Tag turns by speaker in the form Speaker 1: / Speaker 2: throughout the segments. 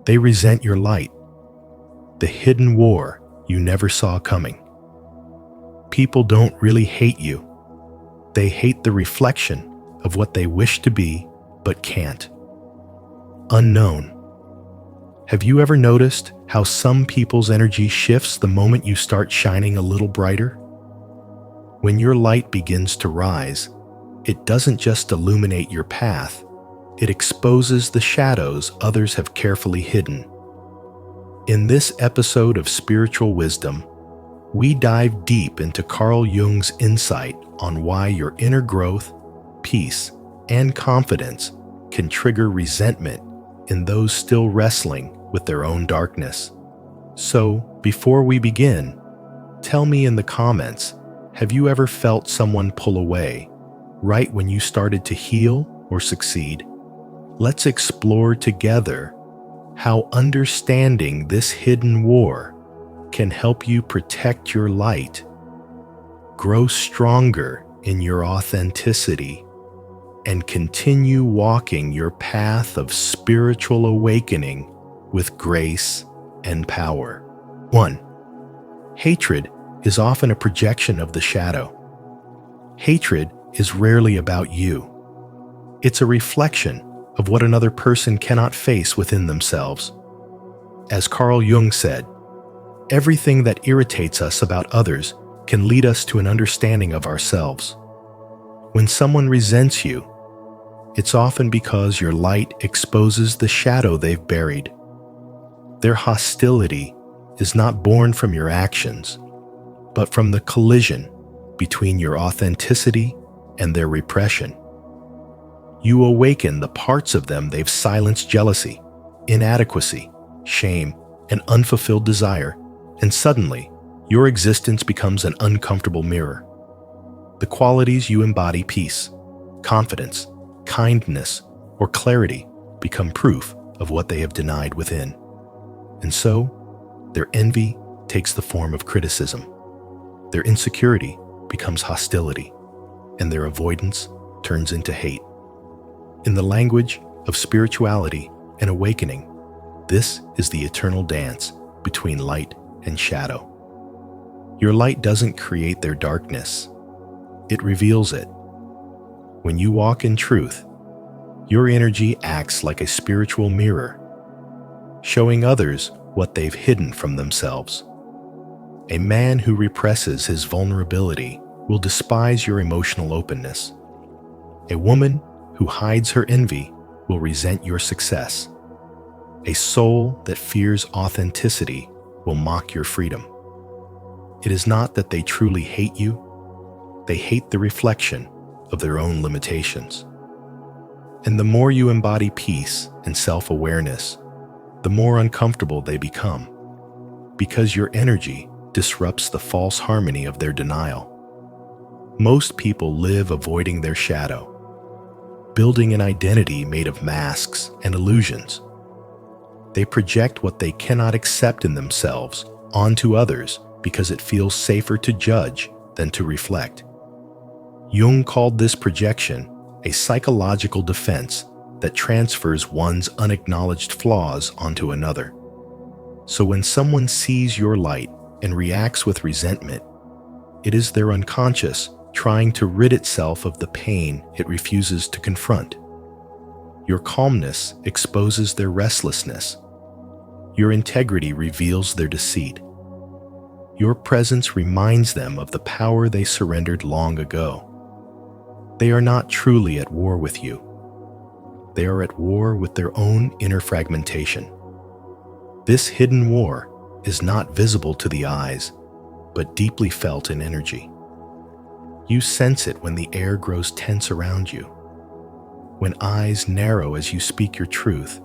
Speaker 1: They resent your light, the hidden war you never saw coming. People don't really hate you. They hate the reflection of what they wish to be but can't. Unknown. Have you ever noticed how some people's energy shifts the moment you start shining a little brighter? When your light begins to rise, it doesn't just illuminate your path, it exposes the shadows others have carefully hidden. In this episode of Spiritual Wisdom, we dive deep into Carl Jung's insight on why your inner growth, peace, and confidence can trigger resentment in those still wrestling with their own darkness. So, before we begin, tell me in the comments, have you ever felt someone pull away right when you started to heal or succeed? Let's explore together how understanding this hidden war can help you protect your light, grow stronger in your authenticity, and continue walking your path of spiritual awakening with grace and power. 1. Hatred is often a projection of the shadow. Hatred is rarely about you. It's a reflection of what another person cannot face within themselves. As Carl Jung said, everything that irritates us about others can lead us to an understanding of ourselves. When someone resents you, it's often because your light exposes the shadow they've buried. Their hostility is not born from your actions, but from the collision between your authenticity and their repression. You awaken the parts of them they've silenced: jealousy, inadequacy, shame, and unfulfilled desire, and suddenly, your existence becomes an uncomfortable mirror. The qualities you embody, peace, confidence, kindness, or clarity, become proof of what they have denied within. And so, their envy takes the form of criticism. Their insecurity becomes hostility, and their avoidance turns into hate. In the language of spirituality and awakening, this is the eternal dance between light and shadow. Your light doesn't create their darkness, it reveals it. When you walk in truth, your energy acts like a spiritual mirror, showing others what they've hidden from themselves. A man who represses his vulnerability will despise your emotional openness. A woman who hides her envy will resent your success. A soul that fears authenticity will mock your freedom. It is not that they truly hate you, they hate the reflection of their own limitations. And the more you embody peace and self-awareness, the more uncomfortable they become, because your energy disrupts the false harmony of their denial. Most people live avoiding their shadow, building an identity made of masks and illusions. They project what they cannot accept in themselves onto others because it feels safer to judge than to reflect. Jung called this projection a psychological defense that transfers one's unacknowledged flaws onto another. So when someone sees your light and reacts with resentment, it is their unconscious trying to rid itself of the pain it refuses to confront. Your calmness exposes their restlessness. Your integrity reveals their deceit. Your presence reminds them of the power they surrendered long ago. They are not truly at war with you. They are at war with their own inner fragmentation. This hidden war is not visible to the eyes, but deeply felt in energy. You sense it when the air grows tense around you, when eyes narrow as you speak your truth,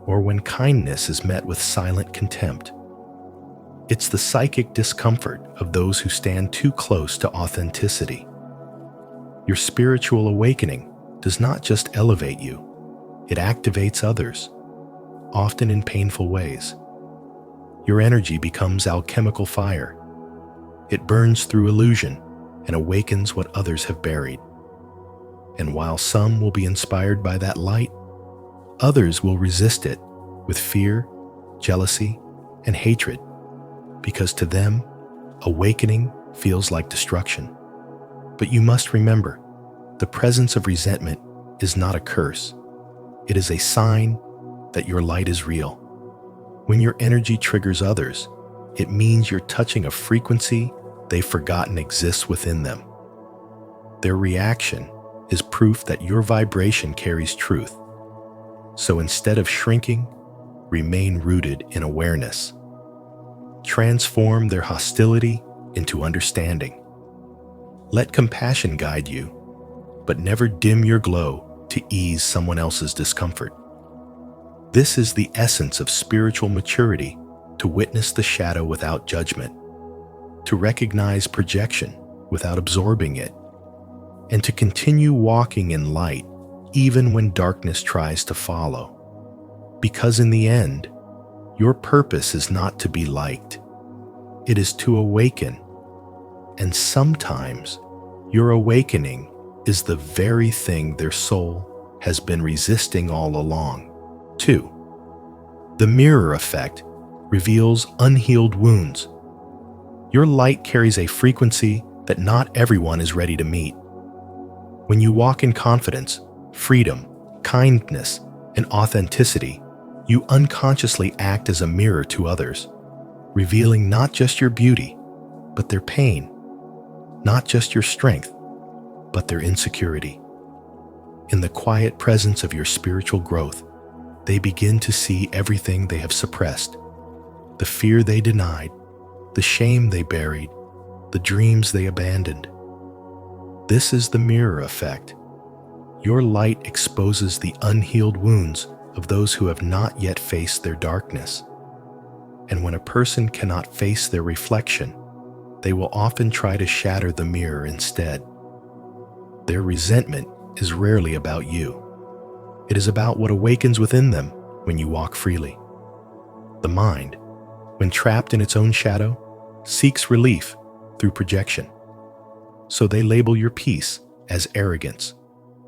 Speaker 1: or when kindness is met with silent contempt. It's the psychic discomfort of those who stand too close to authenticity. Your spiritual awakening does not just elevate you, it activates others, often in painful ways. Your energy becomes alchemical fire. It burns through illusion and awakens what others have buried. And while some will be inspired by that light, others will resist it with fear, jealousy, and hatred, because to them, awakening feels like destruction. But you must remember, the presence of resentment is not a curse. It is a sign that your light is real. When your energy triggers others, it means you're touching a frequency they've forgotten exists within them. Their reaction is proof that your vibration carries truth. So instead of shrinking, remain rooted in awareness. Transform their hostility into understanding. Let compassion guide you, but never dim your glow to ease someone else's discomfort. This is the essence of spiritual maturity, to witness the shadow without judgment, to recognize projection without absorbing it, and to continue walking in light even when darkness tries to follow. Because in the end, your purpose is not to be liked. It is to awaken. And sometimes your awakening is the very thing their soul has been resisting all along. 2. The mirror effect reveals unhealed wounds. Your light carries a frequency that not everyone is ready to meet. When you walk in confidence, freedom, kindness, and authenticity, you unconsciously act as a mirror to others, revealing not just your beauty, but their pain, not just your strength, but their insecurity. In the quiet presence of your spiritual growth, they begin to see everything they have suppressed, the fear they denied, the shame they buried, the dreams they abandoned. This is the mirror effect. Your light exposes the unhealed wounds of those who have not yet faced their darkness. And when a person cannot face their reflection, they will often try to shatter the mirror instead. Their resentment is rarely about you. It is about what awakens within them when you walk freely. The mind, when trapped in its own shadow, seeks relief through projection. So they label your peace as arrogance,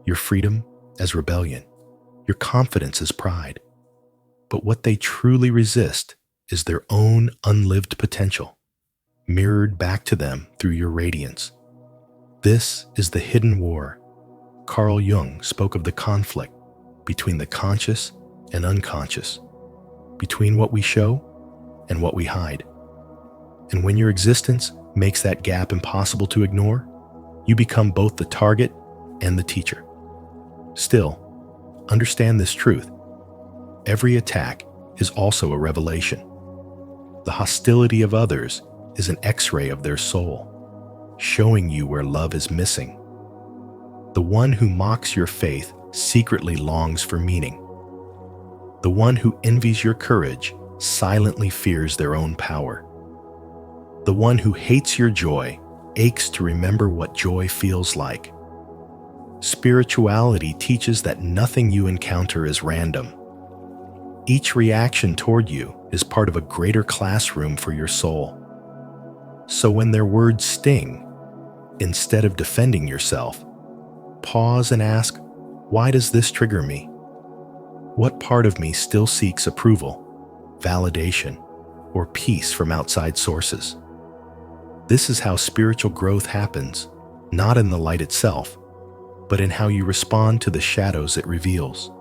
Speaker 1: your freedom as rebellion, your confidence as pride. But what they truly resist is their own unlived potential, mirrored back to them through your radiance. This is the hidden war. Carl Jung spoke of the conflict between the conscious and unconscious, between what we show and what we hide. And when your existence makes that gap impossible to ignore, you become both the target and the teacher. Still, understand this truth. Every attack is also a revelation. The hostility of others is an X-ray of their soul, showing you where love is missing. The one who mocks your faith secretly longs for meaning. The one who envies your courage silently fears their own power. The one who hates your joy aches to remember what joy feels like. Spirituality teaches that nothing you encounter is random. Each reaction toward you is part of a greater classroom for your soul. So when their words sting, instead of defending yourself, pause and ask, why does this trigger me? What part of me still seeks approval, validation, or peace from outside sources? This is how spiritual growth happens, not in the light itself, but in how you respond to the shadows it reveals.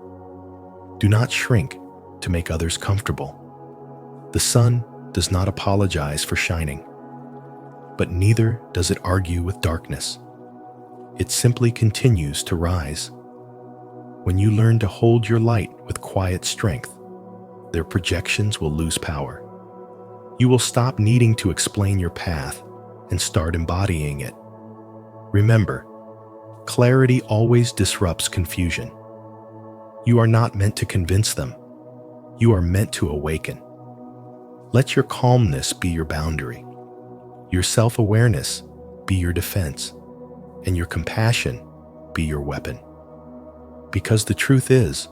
Speaker 1: Do not shrink to make others comfortable. The sun does not apologize for shining, but neither does it argue with darkness. It simply continues to rise. When you learn to hold your light with quiet strength, their projections will lose power. You will stop needing to explain your path and start embodying it. Remember, clarity always disrupts confusion. You are not meant to convince them. You are meant to awaken. Let your calmness be your boundary, your self-awareness be your defense, and your compassion be your weapon. Because the truth is,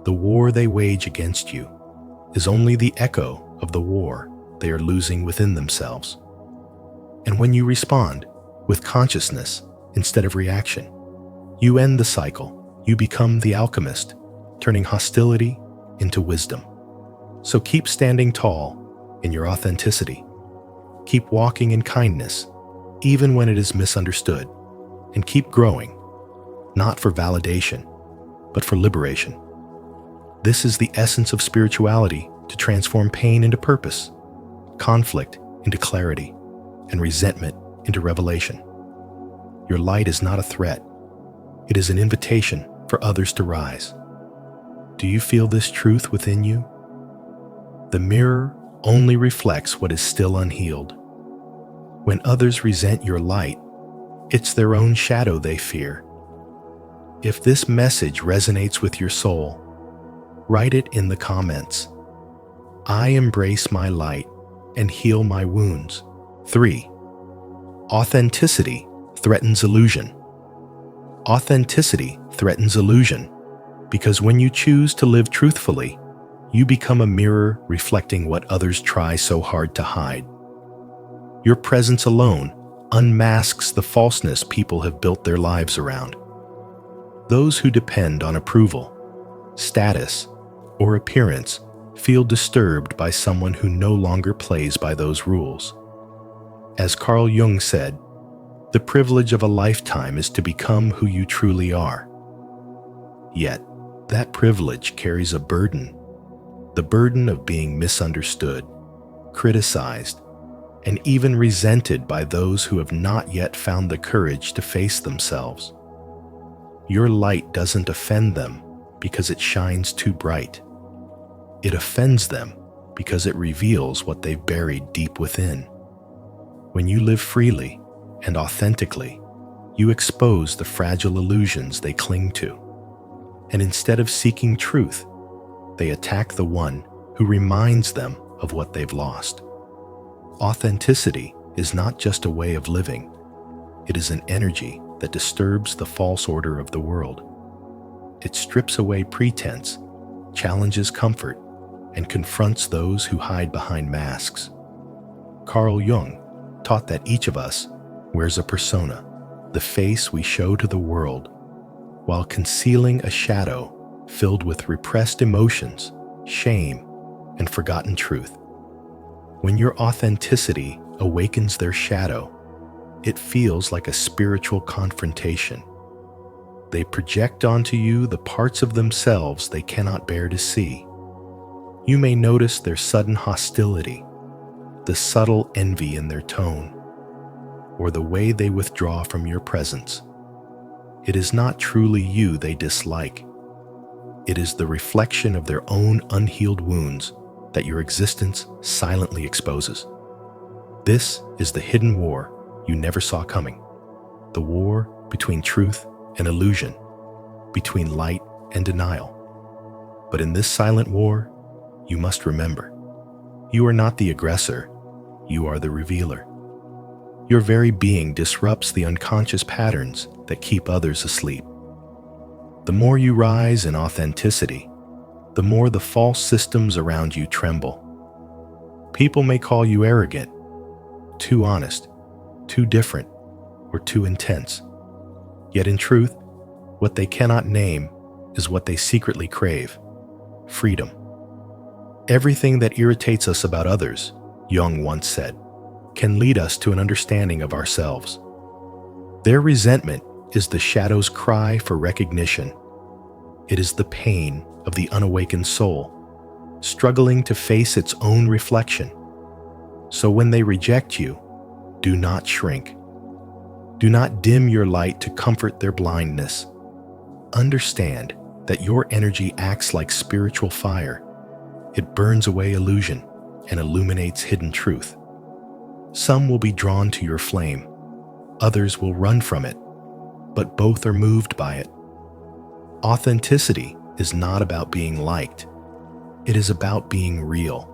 Speaker 1: the war they wage against you is only the echo of the war they are losing within themselves. And when you respond with consciousness instead of reaction, you end the cycle. You become the alchemist, turning hostility into wisdom. So keep standing tall in your authenticity. Keep walking in kindness, even when it is misunderstood. And keep growing, not for validation, but for liberation. This is the essence of spirituality, to transform pain into purpose, conflict into clarity, and resentment into revelation. Your light is not a threat. It is an invitation for others to rise. Do you feel this truth within you? The mirror only reflects what is still unhealed. When others resent your light, it's their own shadow they fear. If this message resonates with your soul, write it in the comments. I embrace my light and heal my wounds. 3. Authenticity threatens illusion. Authenticity threatens illusion because when you choose to live truthfully, you become a mirror reflecting what others try so hard to hide. Your presence alone unmasks the falseness people have built their lives around. Those who depend on approval, status, or appearance feel disturbed by someone who no longer plays by those rules. As Carl Jung said, the privilege of a lifetime is to become who you truly are. Yet, that privilege carries a burden, the burden of being misunderstood, criticized, and even resented by those who have not yet found the courage to face themselves. Your light doesn't offend them because it shines too bright. It offends them because it reveals what they've buried deep within. When you live freely and authentically, you expose the fragile illusions they cling to. And instead of seeking truth, they attack the one who reminds them of what they've lost. Authenticity is not just a way of living. It is an energy that disturbs the false order of the world. It strips away pretense, challenges comfort, and confronts those who hide behind masks. Carl Jung taught that each of us wears a persona, the face we show to the world, while concealing a shadow filled with repressed emotions, shame, and forgotten truth. When your authenticity awakens their shadow, it feels like a spiritual confrontation. They project onto you the parts of themselves they cannot bear to see. You may notice their sudden hostility, the subtle envy in their tone, or the way they withdraw from your presence. It is not truly you they dislike. It is the reflection of their own unhealed wounds that your existence silently exposes. This is the hidden war you never saw coming. The war between truth and illusion, between light and denial. But in this silent war, you must remember, you are not the aggressor, you are the revealer. Your very being disrupts the unconscious patterns that keep others asleep. The more you rise in authenticity, the more the false systems around you tremble. People may call you arrogant, too honest, too different, or too intense. Yet in truth, what they cannot name is what they secretly crave: freedom. Everything that irritates us about others, Jung once said, can lead us to an understanding of ourselves. Their resentment is the shadow's cry for recognition. It is the pain of the unawakened soul, struggling to face its own reflection. So when they reject you, do not shrink. Do not dim your light to comfort their blindness. Understand that your energy acts like spiritual fire. It burns away illusion and illuminates hidden truth. Some will be drawn to your flame, others will run from it, but both are moved by it. Authenticity is not about being liked. It is about being real.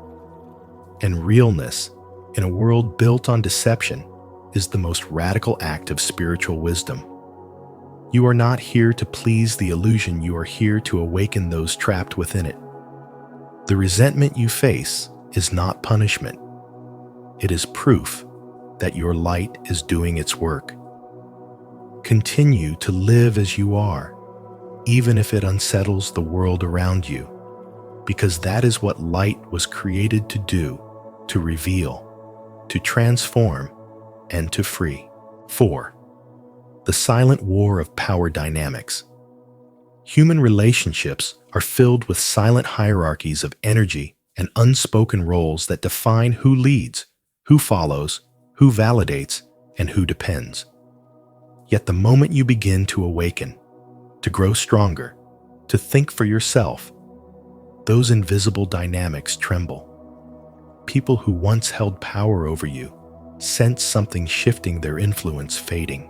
Speaker 1: And realness, in a world built on deception, is the most radical act of spiritual wisdom. You are not here to please the illusion, you are here to awaken those trapped within it. The resentment you face is not punishment. It is proof that your light is doing its work. Continue to live as you are, even if it unsettles the world around you. because that is what light was created to do, to reveal, to transform, and to free. 4. The silent war of power dynamics. Human relationships are filled with silent hierarchies of energy and unspoken roles that define who leads, who follows, who validates, and who depends. Yet the moment you begin to awaken, to grow stronger, to think for yourself, those invisible dynamics tremble. People who once held power over you sense something shifting, their influence fading,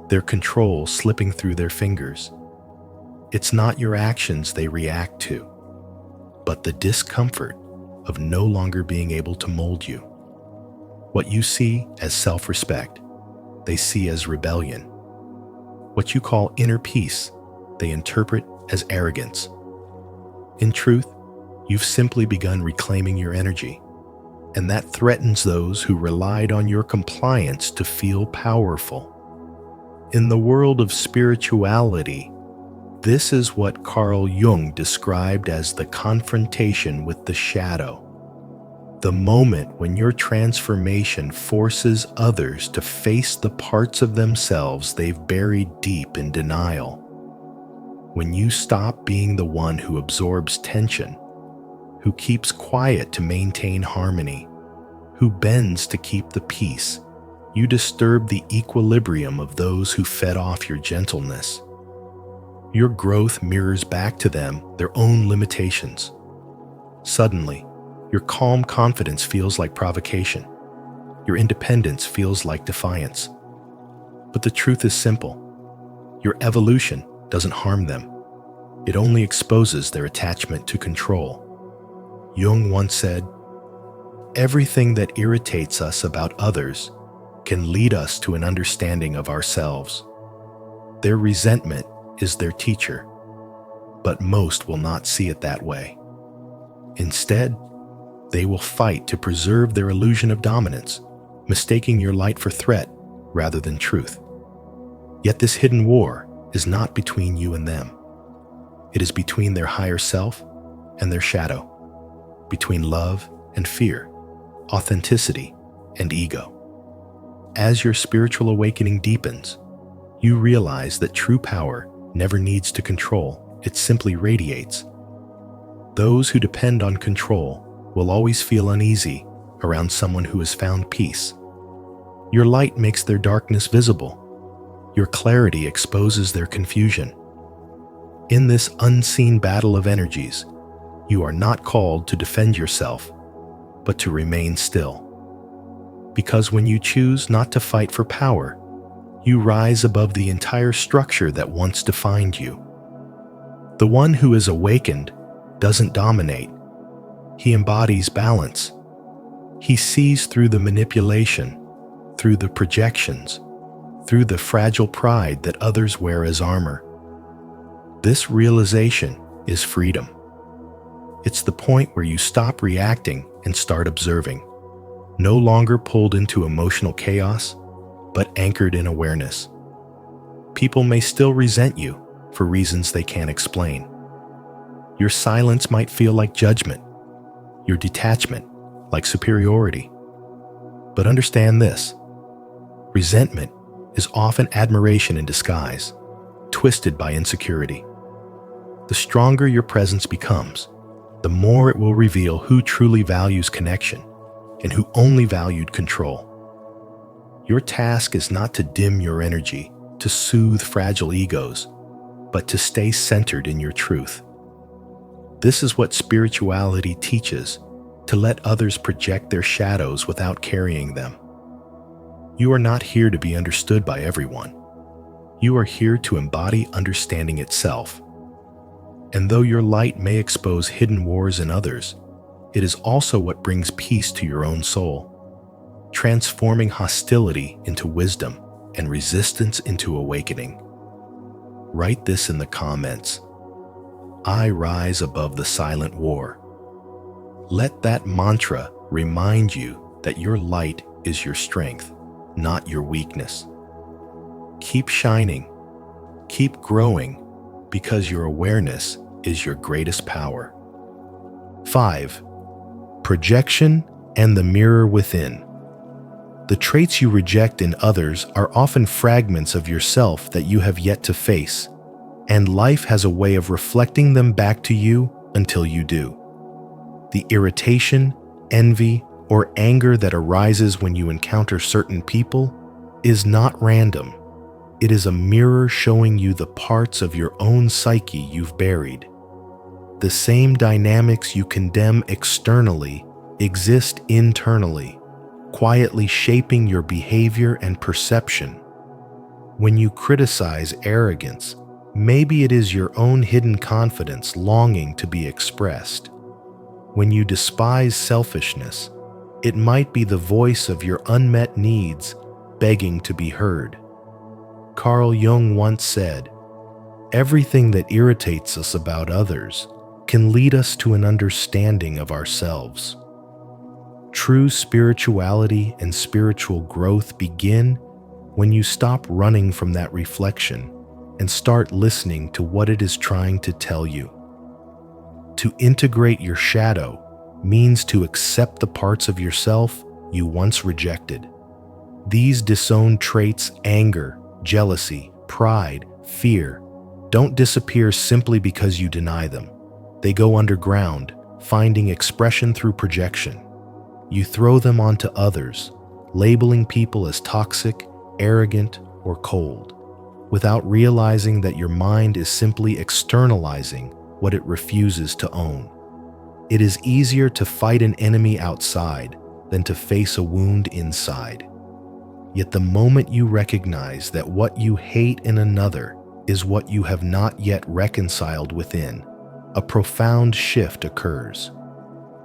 Speaker 1: their control slipping through their fingers. It's not your actions they react to, but the discomfort of no longer being able to mold you. What you see as self-respect, they see as rebellion. What you call inner peace, they interpret as arrogance. In truth, you've simply begun reclaiming your energy, and that threatens those who relied on your compliance to feel powerful. In the world of spirituality, this is what Carl Jung described as the confrontation with the shadow. The moment when your transformation forces others to face the parts of themselves they've buried deep in denial. When you stop being the one who absorbs tension, who keeps quiet to maintain harmony, who bends to keep the peace, you disturb the equilibrium of those who fed off your gentleness. Your growth mirrors back to them their own limitations. Suddenly, your calm confidence feels like provocation. Your independence feels like defiance. But the truth is simple. Your evolution doesn't harm them. It only exposes their attachment to control. Jung once said, "Everything that irritates us about others can lead us to an understanding of ourselves. Their resentment is their teacher, but most will not see it that way. Instead, they will fight to preserve their illusion of dominance, mistaking your light for threat rather than truth. Yet this hidden war is not between you and them. It is between their higher self and their shadow, between love and fear, authenticity and ego. As your spiritual awakening deepens, you realize that true power never needs to control, it simply radiates. Those who depend on control will always feel uneasy around someone who has found peace. Your light makes their darkness visible. Your clarity exposes their confusion. In this unseen battle of energies, you are not called to defend yourself, but to remain still. Because when you choose not to fight for power, you rise above the entire structure that once defined you. The one who is awakened doesn't dominate. He embodies balance. He sees through the manipulation, through the projections, through the fragile pride that others wear as armor. This realization is freedom. It's the point where you stop reacting and start observing, no longer pulled into emotional chaos, but anchored in awareness. People may still resent you for reasons they can't explain. Your silence might feel like judgment, your detachment like superiority. But understand this: resentment is often admiration in disguise, twisted by insecurity. The stronger your presence becomes, the more it will reveal who truly values connection and who only valued control. Your task is not to dim your energy, to soothe fragile egos, but to stay centered in your truth. This is what spirituality teaches, to let others project their shadows without carrying them. You are not here to be understood by everyone. You are here to embody understanding itself. And though your light may expose hidden wars in others, it is also what brings peace to your own soul, transforming hostility into wisdom and resistance into awakening. Write this in the comments: I rise above the silent war. Let that mantra remind you that your light is your strength, not your weakness. Keep shining, keep growing, because your awareness is your greatest power. 5. Projection and the mirror within. The traits you reject in others are often fragments of yourself that you have yet to face, and life has a way of reflecting them back to you until you do. The irritation, envy, or anger that arises when you encounter certain people is not random. It is a mirror showing you the parts of your own psyche you've buried. The same dynamics you condemn externally exist internally, quietly shaping your behavior and perception. When you criticize arrogance, maybe it is your own hidden confidence longing to be expressed. When you despise selfishness, it might be the voice of your unmet needs begging to be heard. Carl Jung once said, "Everything that irritates us about others can lead us to an understanding of ourselves." True spirituality and spiritual growth begin when you stop running from that reflection and start listening to what it is trying to tell you. To integrate your shadow means to accept the parts of yourself you once rejected. These disowned traits, anger, jealousy, pride, fear, don't disappear simply because you deny them. They go underground, finding expression through projection. You throw them onto others, labeling people as toxic, arrogant, or cold, without realizing that your mind is simply externalizing what it refuses to own. It is easier to fight an enemy outside than to face a wound inside. Yet the moment you recognize that what you hate in another is what you have not yet reconciled within, a profound shift occurs.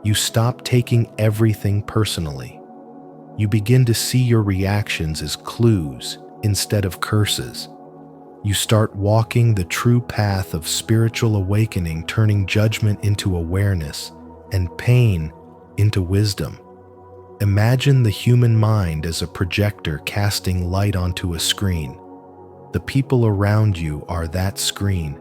Speaker 1: You stop taking everything personally. You begin to see your reactions as clues instead of curses. You start walking the true path of spiritual awakening, turning judgment into awareness and pain into wisdom. Imagine the human mind as a projector casting light onto a screen. The people around you are that screen.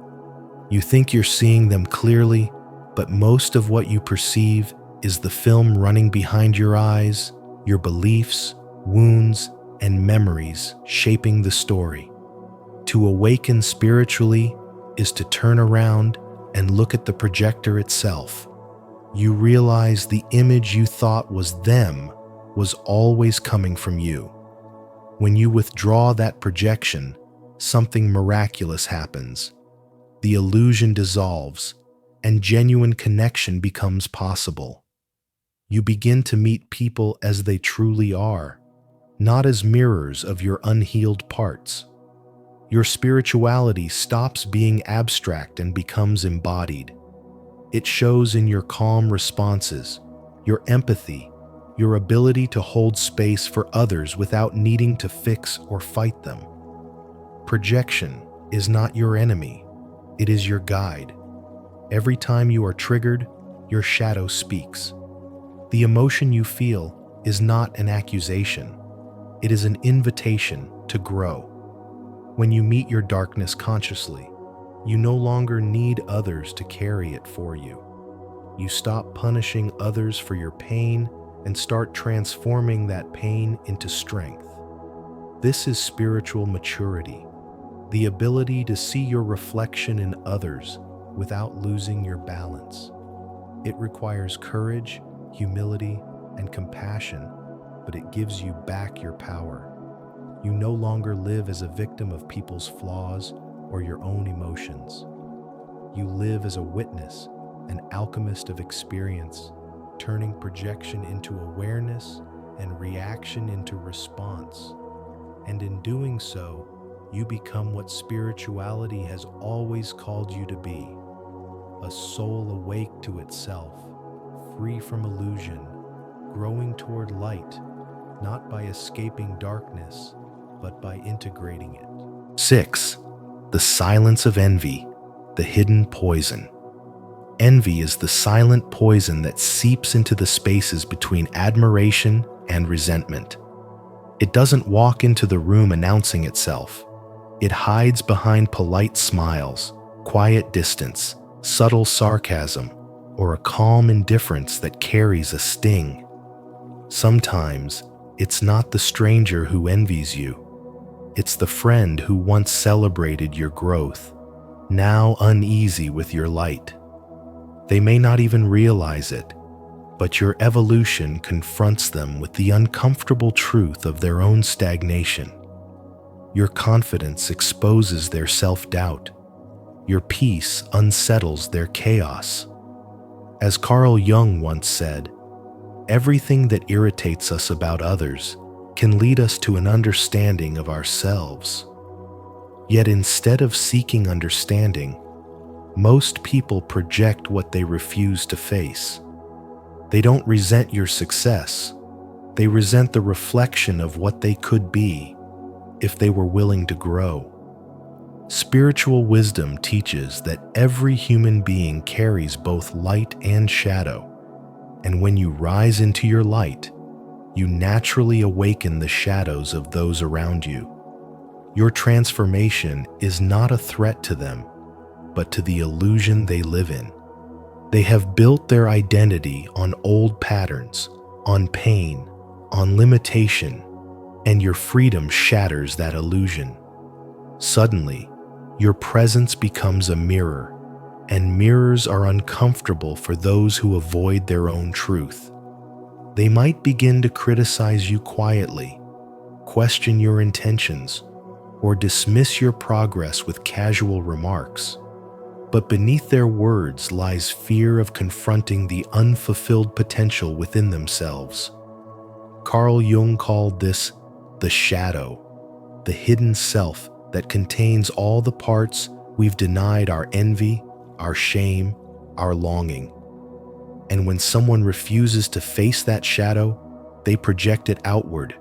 Speaker 1: You think you're seeing them clearly, but most of what you perceive is the film running behind your eyes, your beliefs, wounds, and memories shaping the story. To awaken spiritually is to turn around and look at the projector itself. You realize the image you thought was them was always coming from you. When you withdraw that projection, something miraculous happens. The illusion dissolves, and genuine connection becomes possible. You begin to meet people as they truly are, not as mirrors of your unhealed parts. Your spirituality stops being abstract and becomes embodied. It shows in your calm responses, your empathy, your ability to hold space for others without needing to fix or fight them. Projection is not your enemy, it is your guide. Every time you are triggered, your shadow speaks. The emotion you feel is not an accusation, it is an invitation to grow. When you meet your darkness consciously, you no longer need others to carry it for you. You stop punishing others for your pain and start transforming that pain into strength. This is spiritual maturity, the ability to see your reflection in others without losing your balance. It requires courage, humility, and compassion, but it gives you back your power. You no longer live as a victim of people's flaws or your own emotions. You live as a witness, an alchemist of experience, turning projection into awareness and reaction into response. And in doing so, you become what spirituality has always called you to be, a soul awake to itself, free from illusion, growing toward light, not by escaping darkness, but by integrating it. 6. The silence of envy, the hidden poison. Envy is the silent poison that seeps into the spaces between admiration and resentment. It doesn't walk into the room announcing itself. It hides behind polite smiles, quiet distance, subtle sarcasm, or a calm indifference that carries a sting. Sometimes it's not the stranger who envies you. It's the friend who once celebrated your growth, now uneasy with your light. They may not even realize it, but your evolution confronts them with the uncomfortable truth of their own stagnation. Your confidence exposes their self-doubt. Your peace unsettles their chaos. As Carl Jung once said, everything that irritates us about others can lead us to an understanding of ourselves. Yet instead of seeking understanding, most people project what they refuse to face. They don't resent your success. They resent the reflection of what they could be if they were willing to grow. Spiritual wisdom teaches that every human being carries both light and shadow, and when you rise into your light, you naturally awaken the shadows of those around you. Your transformation is not a threat to them, but to the illusion they live in. They have built their identity on old patterns, on pain, on limitation, and your freedom shatters that illusion. Suddenly, your presence becomes a mirror, and mirrors are uncomfortable for those who avoid their own truth. They might begin to criticize you quietly, question your intentions, or dismiss your progress with casual remarks. But beneath their words lies fear of confronting the unfulfilled potential within themselves. Carl Jung called this the shadow, the hidden self that contains all the parts we've denied our envy, our shame, our longing. And when someone refuses to face that shadow, they project it outward.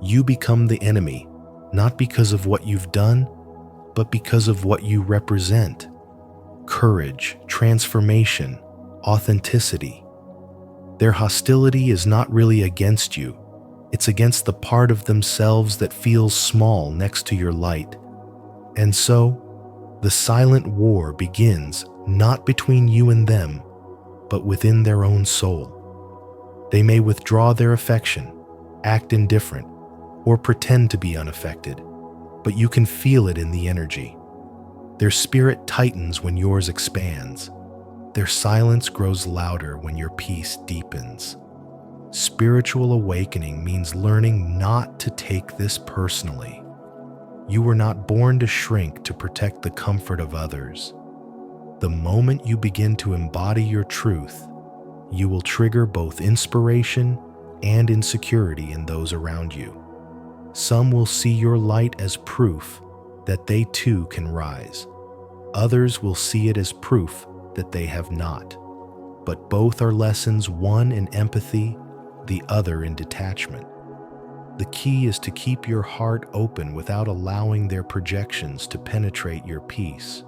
Speaker 1: You become the enemy, not because of what you've done, but because of what you represent. Courage, transformation, authenticity. Their hostility is not really against you. It's against the part of themselves that feels small next to your light. And so, the silent war begins not between you and them, but within their own soul. They may withdraw their affection, act indifferent, or pretend to be unaffected, but you can feel it in the energy. Their spirit tightens when yours expands. Their silence grows louder when your peace deepens. Spiritual awakening means learning not to take this personally. You were not born to shrink to protect the comfort of others. The moment you begin to embody your truth, you will trigger both inspiration and insecurity in those around you. Some will see your light as proof that they too can rise. Others will see it as proof that they have not. But both are lessons, one in empathy, the other in detachment. The key is to keep your heart open without allowing their projections to penetrate your peace.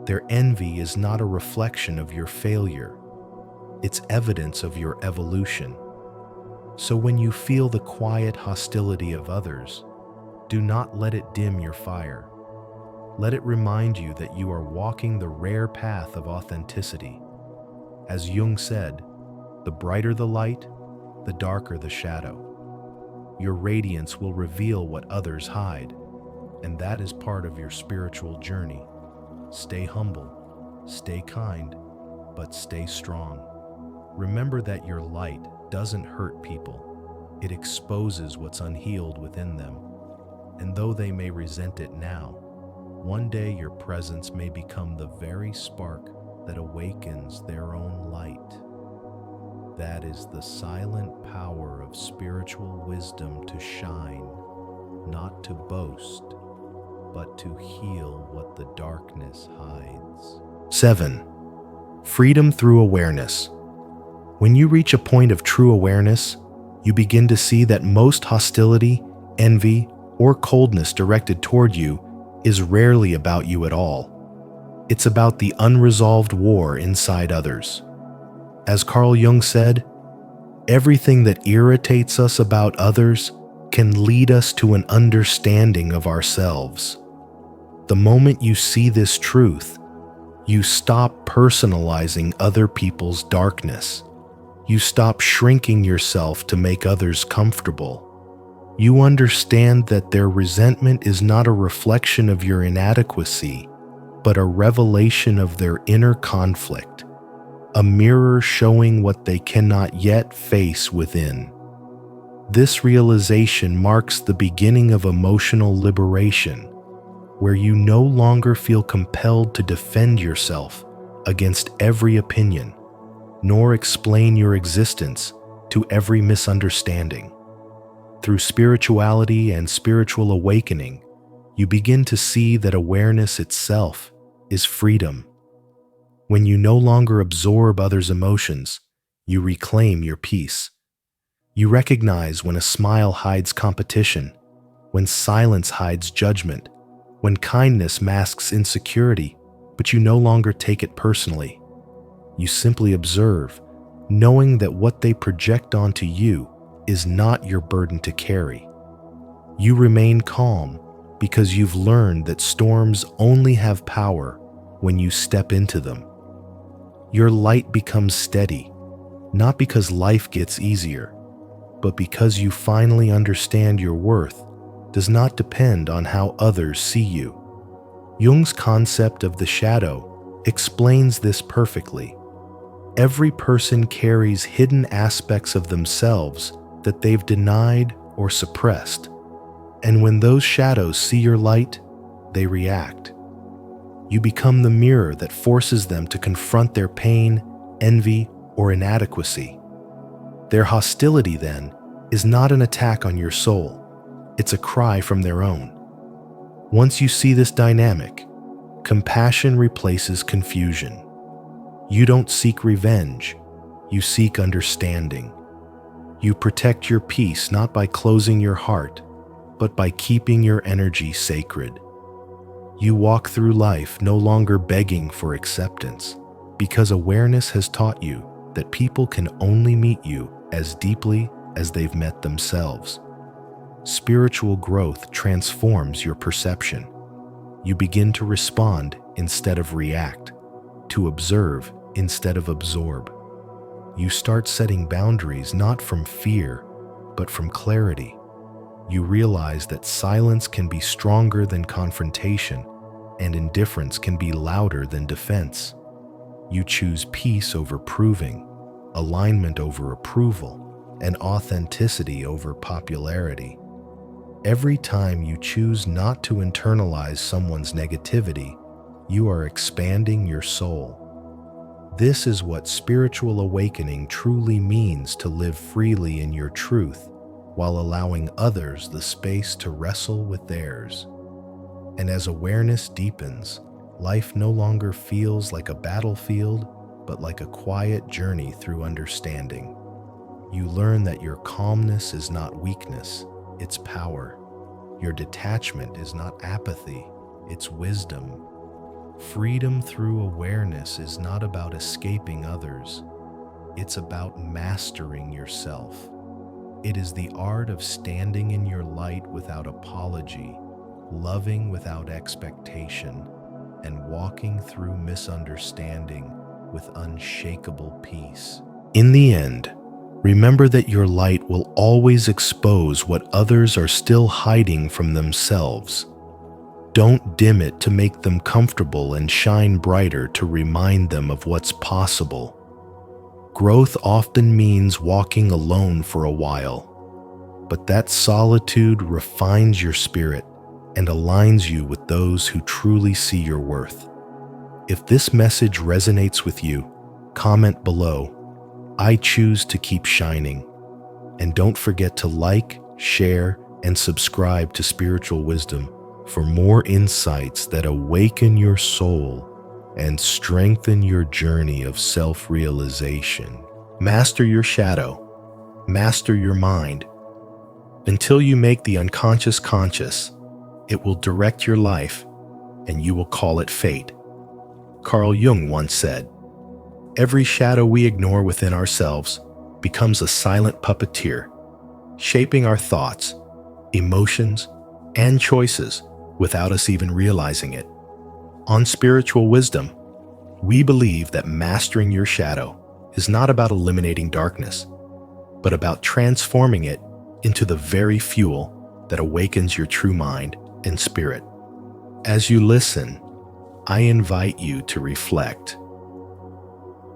Speaker 1: Their envy is not a reflection of your failure. It's evidence of your evolution. So when you feel the quiet hostility of others, do not let it dim your fire. Let it remind you that you are walking the rare path of authenticity. As Jung said, the brighter the light, the darker the shadow. Your radiance will reveal what others hide, and that is part of your spiritual journey. Stay humble, stay kind, but stay strong. Remember that your light doesn't hurt people. It exposes what's unhealed within them. And though they may resent it now, one day your presence may become the very spark that awakens their own light. That is the silent power of spiritual wisdom to shine, not to boast, but to heal what the darkness hides. 7. Freedom through awareness. When you reach a point of true awareness, you begin to see that most hostility, envy, or coldness directed toward you is rarely about you at all. It's about the unresolved war inside others. As Carl Jung said, everything that irritates us about others can lead us to an understanding of ourselves. The moment you see this truth, You stop personalizing other people's darkness. You stop shrinking yourself to make others comfortable. You understand that their resentment is not a reflection of your inadequacy, but a revelation of their inner conflict, a mirror showing what they cannot yet face within. This realization marks the beginning of emotional liberation, where you no longer feel compelled to defend yourself against every opinion, nor explain your existence to every misunderstanding. Through spirituality and spiritual awakening, you begin to see that awareness itself is freedom. When you no longer absorb others' emotions, you reclaim your peace. You recognize when a smile hides competition, when silence hides judgment, when kindness masks insecurity, but you no longer take it personally. You simply observe, knowing that what they project onto you is not your burden to carry. You remain calm because you've learned that storms only have power when you step into them. Your light becomes steady, not because life gets easier, but because you finally understand your worth does not depend on how others see you. Jung's concept of the shadow explains this perfectly. Every person carries hidden aspects of themselves that they've denied or suppressed. And when those shadows see your light, they react. You become the mirror that forces them to confront their pain, envy, or inadequacy. Their hostility, then, is not an attack on your soul. It's a cry from their own. Once you see this dynamic, compassion replaces confusion. You don't seek revenge, you seek understanding. You protect your peace not by closing your heart, but by keeping your energy sacred. You walk through life no longer begging for acceptance, because awareness has taught you that people can only meet you as deeply as they've met themselves. Spiritual growth transforms your perception. You begin to respond instead of react, to observe instead of absorb. You start setting boundaries not from fear, but from clarity. You realize that silence can be stronger than confrontation, and indifference can be louder than defense. You choose peace over proving, alignment over approval, and authenticity over popularity. Every time you choose not to internalize someone's negativity, you are expanding your soul. This is what spiritual awakening truly means: to live freely in your truth while allowing others the space to wrestle with theirs. And as awareness deepens, life no longer feels like a battlefield, but like a quiet journey through understanding. You learn that your calmness is not weakness, it's power. Your detachment is not apathy, it's wisdom. Freedom through awareness is not about escaping others. It's about mastering yourself. It is the art of standing in your light without apology, loving without expectation, and walking through misunderstanding with unshakable peace. In the end, remember that your light will always expose what others are still hiding from themselves. Don't dim it to make them comfortable, and shine brighter to remind them of what's possible. Growth often means walking alone for a while, but that solitude refines your spirit and aligns you with those who truly see your worth. If this message resonates with you, comment below. I choose to keep shining. And don't forget to like, share, and subscribe to Spiritual Wisdom for more insights that awaken your soul and strengthen your journey of self-realization. Master your shadow. Master your mind. Until you make the unconscious conscious, it will direct your life, and you will call it fate. Carl Jung once said, "Every shadow we ignore within ourselves becomes a silent puppeteer, shaping our thoughts, emotions, and choices without us even realizing it." On Spiritual Wisdom, We believe that mastering your shadow is not about eliminating darkness, but about transforming it into the very fuel that awakens your true mind and spirit. As you listen, I invite you to reflect.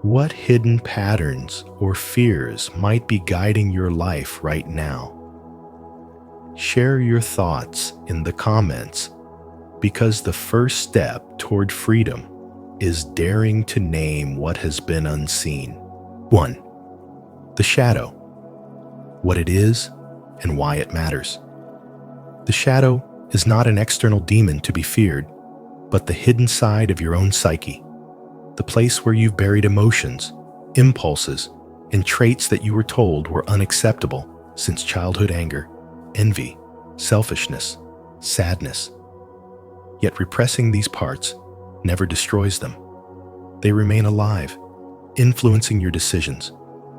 Speaker 1: What hidden patterns or fears might be guiding your life right now? Share your thoughts in the comments, because the first step toward freedom is daring to name what has been unseen. 1. The shadow. What it is and why it matters. The shadow is not an external demon to be feared, but the hidden side of your own psyche, the place where you've buried emotions, impulses, and traits that you were told were unacceptable since childhood anger, envy, selfishness, sadness. Yet repressing these parts never destroys them. They remain alive, influencing your decisions,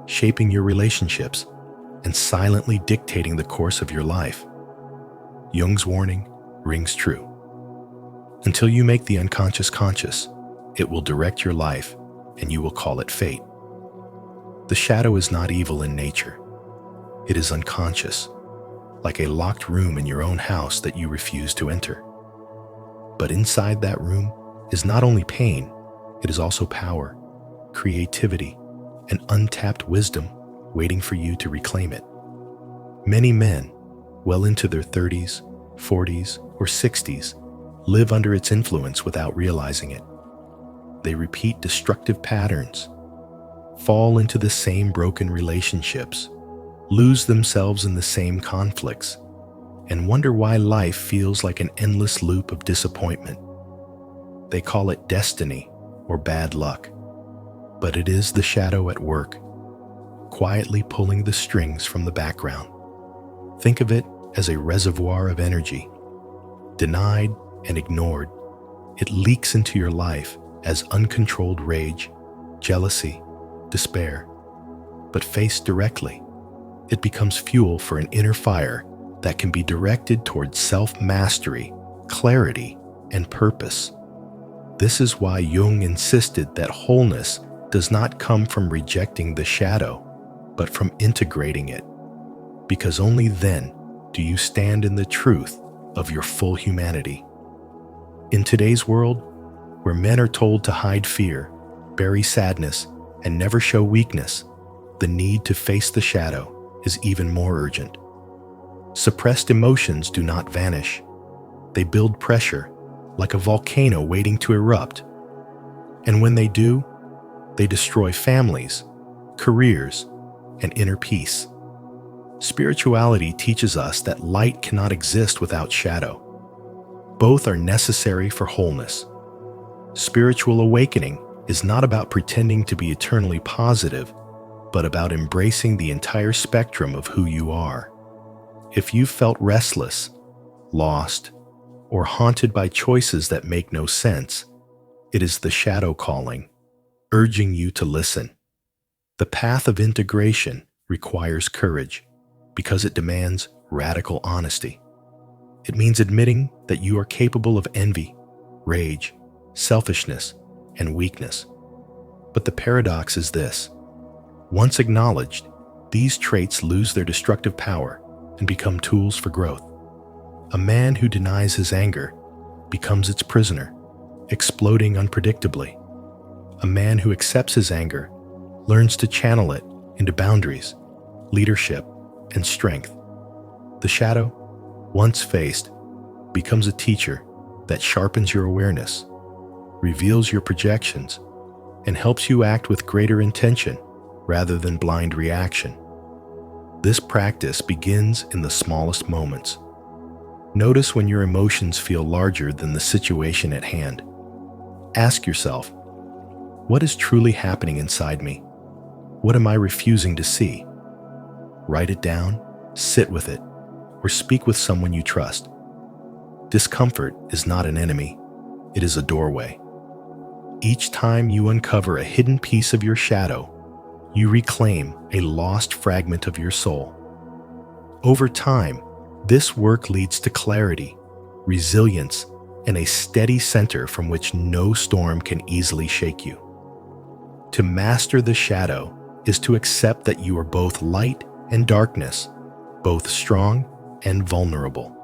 Speaker 1: shaping your relationships, and silently dictating the course of your life. Jung's warning rings true. Until you make the unconscious conscious, it will direct your life, and you will call it fate. The shadow is not evil in nature. It is unconscious, like a locked room in your own house that you refuse to enter. But inside that room is not only pain, it is also power, creativity, and untapped wisdom waiting for you to reclaim it. Many men, well into their 30s, 40s, or 60s, live under its influence without realizing it. They repeat destructive patterns, fall into the same broken relationships, lose themselves in the same conflicts, and wonder why life feels like an endless loop of disappointment. They call it destiny or bad luck, but it is the shadow at work, quietly pulling the strings from the background. Think of it as a reservoir of energy. Denied and ignored, it leaks into your life as uncontrolled rage, jealousy, despair. But faced directly, it becomes fuel for an inner fire that can be directed towards self-mastery, clarity, and purpose. This is why Jung insisted that wholeness does not come from rejecting the shadow, but from integrating it, because only then do you stand in the truth of your full humanity. In today's world, where men are told to hide fear, bury sadness, and never show weakness, the need to face the shadow is even more urgent. Suppressed emotions do not vanish. They build pressure, like a volcano waiting to erupt. And when they do, they destroy families, careers, and inner peace. Spirituality teaches us that light cannot exist without shadow. Both are necessary for wholeness. Spiritual awakening is not about pretending to be eternally positive, but about embracing the entire spectrum of who you are. If you felt restless, lost, or haunted by choices that make no sense, it is the shadow calling, urging you to listen. The path of integration requires courage because it demands radical honesty. It means admitting that you are capable of envy, rage, selfishness, and weakness. But the paradox is this: once acknowledged, these traits lose their destructive power and become tools for growth. A man who denies his anger becomes its prisoner, exploding unpredictably. A man who accepts his anger learns to channel it into boundaries, leadership, and strength. The shadow, once faced, becomes a teacher that sharpens your awareness, reveals your projections, and helps you act with greater intention rather than blind reaction. This practice begins in the smallest moments. Notice when your emotions feel larger than the situation at hand. Ask yourself, what is truly happening inside me? What am I refusing to see? Write it down, sit with it, or speak with someone you trust. Discomfort is not an enemy, it is a doorway. Each time you uncover a hidden piece of your shadow, you reclaim a lost fragment of your soul. Over time, this work leads to clarity, resilience, and a steady center from which no storm can easily shake you. To master the shadow is to accept that you are both light and darkness, both strong and vulnerable,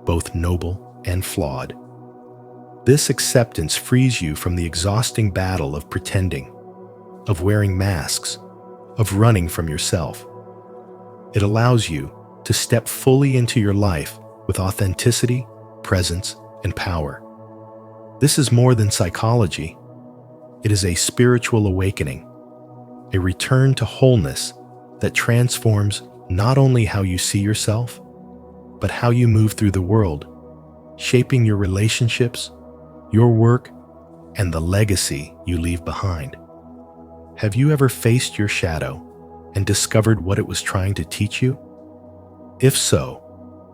Speaker 1: both noble and flawed. This acceptance frees you from the exhausting battle of pretending, of wearing masks, of running from yourself. It allows you to step fully into your life with authenticity, presence, and power. This is more than psychology. It is a spiritual awakening, a return to wholeness that transforms not only how you see yourself, but how you move through the world, shaping your relationships, your work, and the legacy you leave behind. Have you ever faced your shadow and discovered what it was trying to teach you? If so,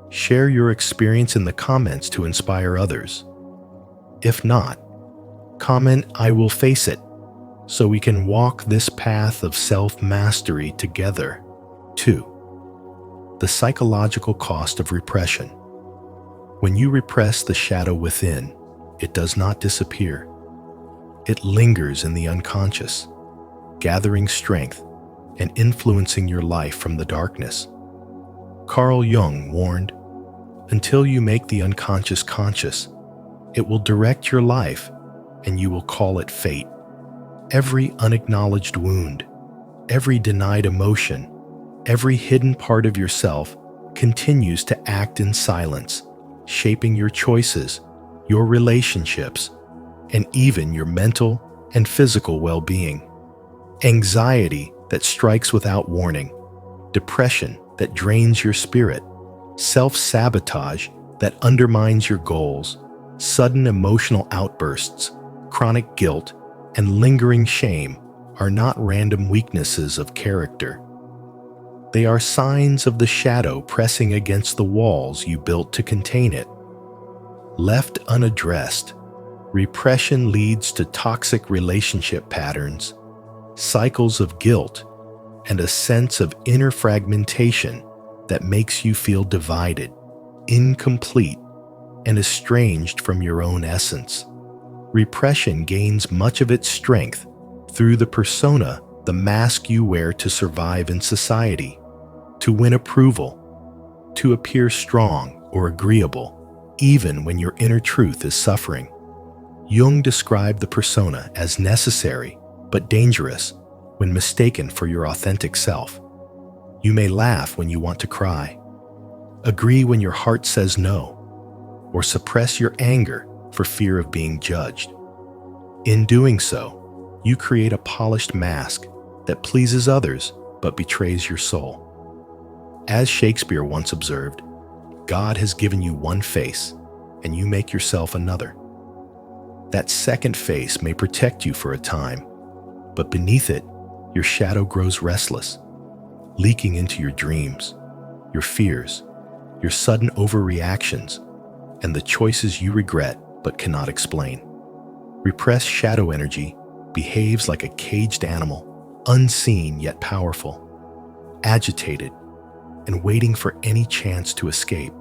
Speaker 1: share your experience in the comments to inspire others. If not, comment "I will face it" so we can walk this path of self-mastery together. 2. The psychological cost of repression. When you repress the shadow within, it does not disappear. It lingers in the unconscious, gathering strength and influencing your life from the darkness. Carl Jung warned, "Until you make the unconscious conscious, it will direct your life and you will call it fate." Every unacknowledged wound, every denied emotion, every hidden part of yourself continues to act in silence, shaping your choices, your relationships, and even your mental and physical well-being. Anxiety that strikes without warning, depression that drains your spirit, self-sabotage that undermines your goals, sudden emotional outbursts, chronic guilt, and lingering shame are not random weaknesses of character. They are signs of the shadow pressing against the walls you built to contain it. Left unaddressed, repression leads to toxic relationship patterns, cycles of guilt, and a sense of inner fragmentation that makes you feel divided, incomplete, and estranged from your own essence. Repression gains much of its strength through the persona, the mask you wear to survive in society, to win approval, to appear strong or agreeable, even when your inner truth is suffering. Jung described the persona as necessary but dangerous when mistaken for your authentic self. You may laugh when you want to cry, agree when your heart says no, or suppress your anger for fear of being judged. In doing so, you create a polished mask that pleases others but betrays your soul. As Shakespeare once observed, God has given you one face, and you make yourself another. That second face may protect you for a time, but beneath it, your shadow grows restless, leaking into your dreams, your fears, your sudden overreactions, and the choices you regret but cannot explain. Repressed shadow energy behaves like a caged animal, unseen yet powerful, agitated, and waiting for any chance to escape.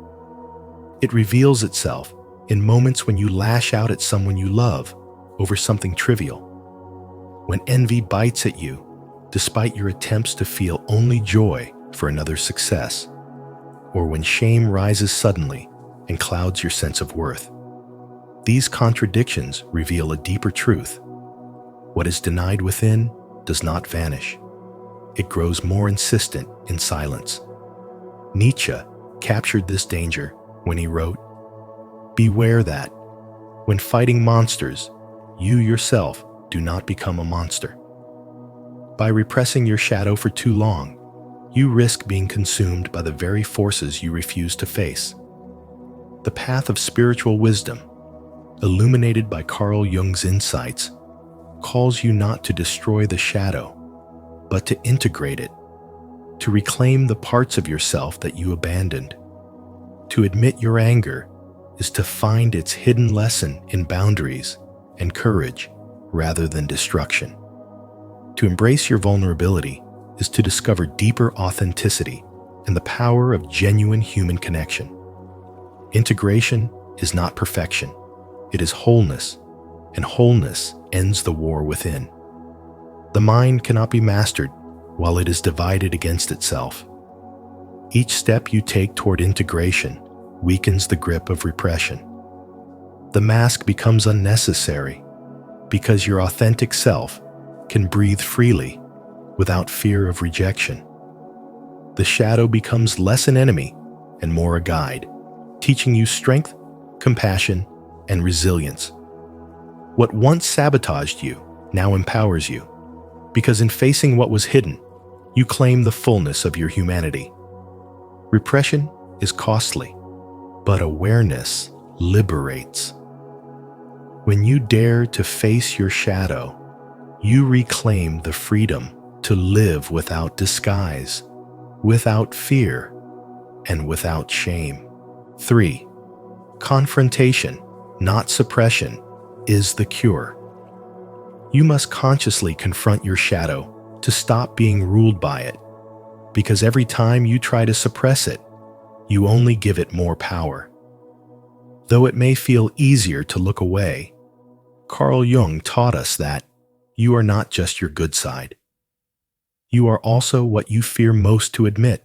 Speaker 1: It reveals itself in moments when you lash out at someone you love over something trivial, when envy bites at you despite your attempts to feel only joy for another's success, or when shame rises suddenly and clouds your sense of worth. These contradictions reveal a deeper truth. What is denied within does not vanish. It grows more insistent in silence. Nietzsche captured this danger when he wrote, "Beware that, when fighting monsters, you yourself do not become a monster." By repressing your shadow for too long, you risk being consumed by the very forces you refuse to face. The path of spiritual wisdom, illuminated by Carl Jung's insights, calls you not to destroy the shadow, but to integrate it, to reclaim the parts of yourself that you abandoned. To admit your anger is to find its hidden lesson in boundaries and courage rather than destruction. To embrace your vulnerability is to discover deeper authenticity and the power of genuine human connection. Integration is not perfection. It is wholeness, and wholeness ends the war within. The mind cannot be mastered while it is divided against itself. Each step you take toward integration weakens the grip of repression. The mask becomes unnecessary because your authentic self can breathe freely without fear of rejection. The shadow becomes less an enemy and more a guide, teaching you strength, compassion, and resilience. What once sabotaged you now empowers you, because in facing what was hidden, you claim the fullness of your humanity. Repression is costly, but awareness liberates. When you dare to face your shadow, you reclaim the freedom to live without disguise, without fear, and without shame. 3. Confrontation, not suppression, is the cure. You must consciously confront your shadow to stop being ruled by it, because every time you try to suppress it, you only give it more power. Though it may feel easier to look away, Carl Jung taught us that you are not just your good side. You are also what you fear most to admit.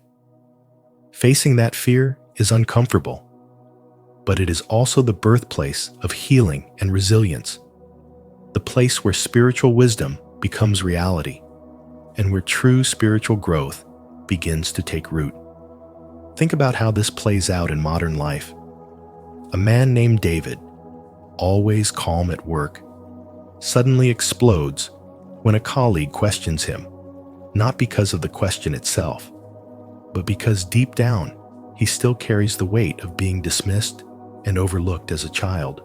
Speaker 1: Facing that fear is uncomfortable, but it is also the birthplace of healing and resilience, the place where spiritual wisdom becomes reality, and where true spiritual growth begins to take root. Think about how this plays out in modern life. A man named David, always calm at work, suddenly explodes when a colleague questions him, not because of the question itself, but because deep down, he still carries the weight of being dismissed and overlooked as a child.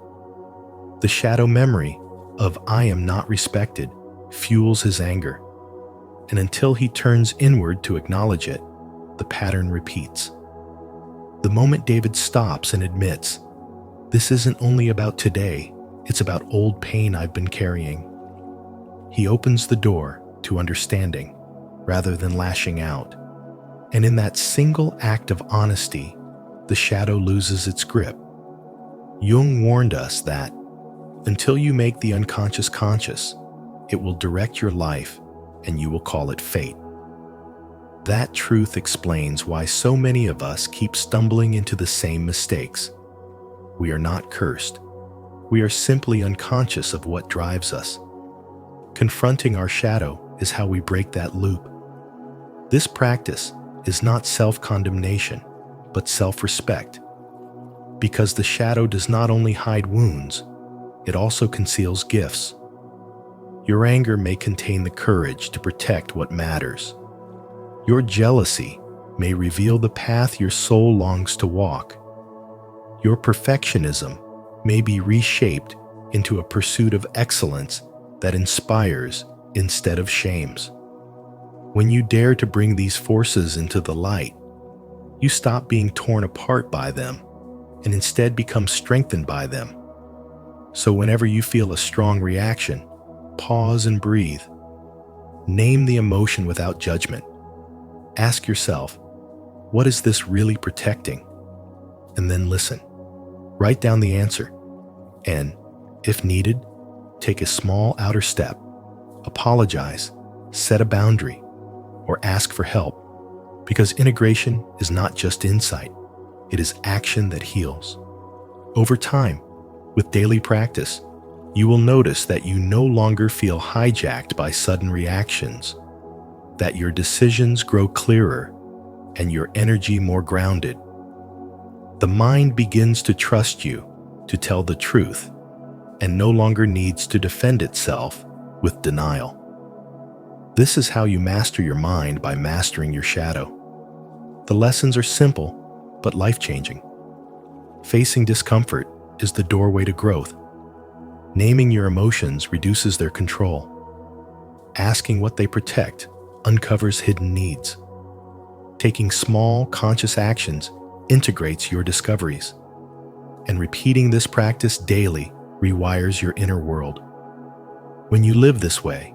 Speaker 1: The shadow memory of "I am not respected" fuels his anger, and until he turns inward to acknowledge it, the pattern repeats. The moment David stops and admits, "This isn't only about today, it's about old pain I've been carrying," he opens the door to understanding rather than lashing out. And in that single act of honesty, the shadow loses its grip. Jung warned us that until you make the unconscious conscious, it will direct your life and you will call it fate. That truth explains why so many of us keep stumbling into the same mistakes. We are not cursed. We are simply unconscious of what drives us. Confronting our shadow is how we break that loop. This practice is not self-condemnation, but self-respect. Because the shadow does not only hide wounds, it also conceals gifts. Your anger may contain the courage to protect what matters. Your jealousy may reveal the path your soul longs to walk. Your perfectionism may be reshaped into a pursuit of excellence that inspires instead of shames. When you dare to bring these forces into the light, you stop being torn apart by them and instead become strengthened by them. So whenever you feel a strong reaction, pause and breathe. Name the emotion without judgment. Ask yourself, what is this really protecting? And then listen. Write down the answer. And, if needed, take a small outer step. Apologize, set a boundary, or ask for help. Because integration is not just insight, it is action that heals. Over time, with daily practice, you will notice that you no longer feel hijacked by sudden reactions, that your decisions grow clearer and your energy more grounded. The mind begins to trust you to tell the truth and no longer needs to defend itself with denial. This is how you master your mind by mastering your shadow. The lessons are simple, but life-changing. Facing discomfort is the doorway to growth. Naming your emotions reduces their control. Asking what they protect uncovers hidden needs. Taking small, conscious actions integrates your discoveries. And repeating this practice daily rewires your inner world. When you live this way,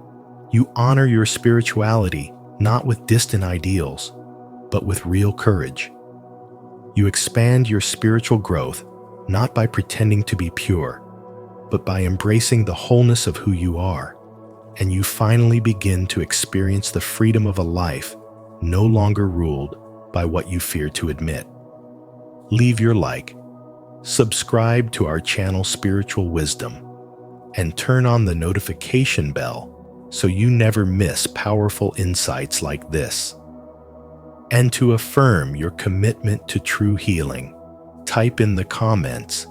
Speaker 1: you honor your spirituality not with distant ideals, but with real courage. You expand your spiritual growth not by pretending to be pure, but by embracing the wholeness of who you are, and you finally begin to experience the freedom of a life no longer ruled by what you fear to admit. Leave your like, subscribe to our channel Spiritual Wisdom, and turn on the notification bell so you never miss powerful insights like this. And to affirm your commitment to true healing, type in the comments,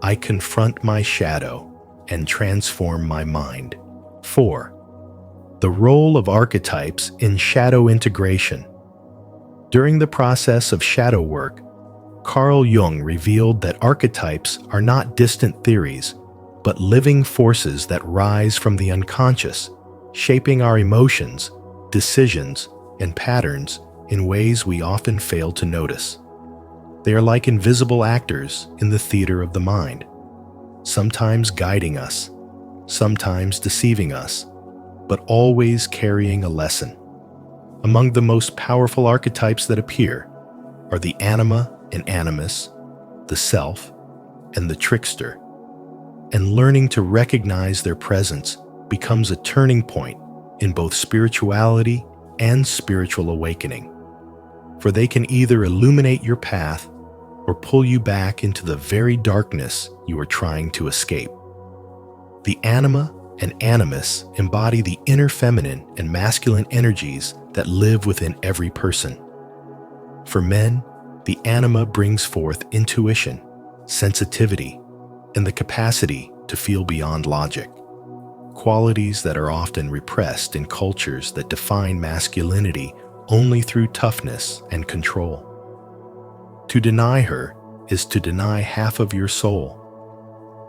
Speaker 1: "I confront my shadow and transform my mind." 4. The role of archetypes in shadow integration. During the process of shadow work, Carl Jung revealed that archetypes are not distant theories, but living forces that rise from the unconscious, shaping our emotions, decisions, and patterns in ways we often fail to notice. They are like invisible actors in the theater of the mind, sometimes guiding us, sometimes deceiving us, but always carrying a lesson. Among the most powerful archetypes that appear are the anima and animus, the self, and the trickster. And learning to recognize their presence becomes a turning point in both spirituality and spiritual awakening. For they can either illuminate your path or pull you back into the very darkness you are trying to escape. The anima and animus embody the inner feminine and masculine energies that live within every person. For men, the anima brings forth intuition, sensitivity, and the capacity to feel beyond logic, qualities that are often repressed in cultures that define masculinity only through toughness and control. To deny her is to deny half of your soul,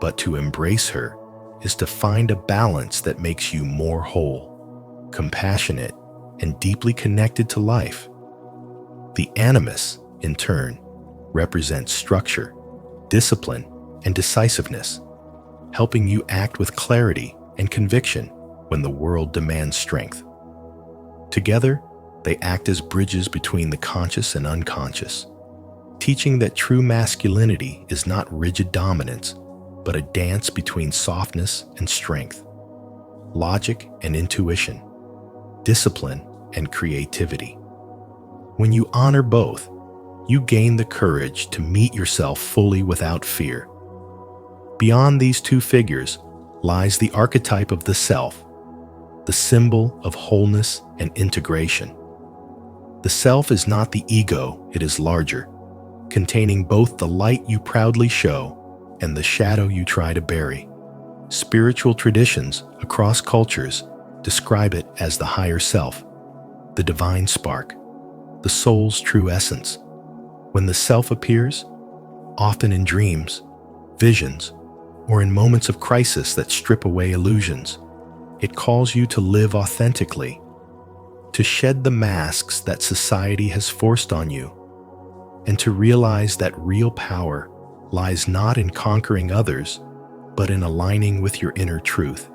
Speaker 1: but to embrace her is to find a balance that makes you more whole, compassionate, and deeply connected to life. The animus, in turn, represents structure, discipline, and decisiveness, helping you act with clarity and conviction when the world demands strength. Together, they act as bridges between the conscious and unconscious, teaching that true masculinity is not rigid dominance, but a dance between softness and strength, logic and intuition, discipline and creativity. When you honor both, you gain the courage to meet yourself fully without fear. Beyond these two figures lies the archetype of the self, the symbol of wholeness and integration. The self is not the ego, it is larger, containing both the light you proudly show and the shadow you try to bury. Spiritual traditions across cultures describe it as the higher self, the divine spark, the soul's true essence. When the self appears, often in dreams, visions, or in moments of crisis that strip away illusions, it calls you to live authentically, to shed the masks that society has forced on you, and to realize that real power lies not in conquering others, but in aligning with your inner truth.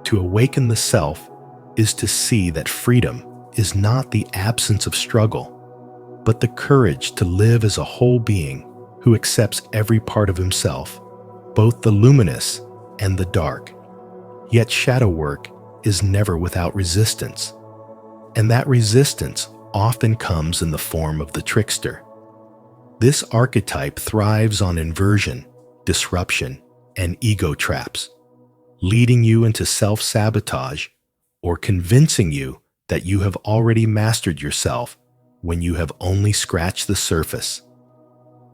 Speaker 1: To awaken the self is to see that freedom is not the absence of struggle, but the courage to live as a whole being who accepts every part of himself, both the luminous and the dark. Yet shadow work is never without resistance, and that resistance often comes in the form of the trickster. This archetype thrives on inversion, disruption, and ego traps, leading you into self-sabotage or convincing you that you have already mastered yourself when you have only scratched the surface.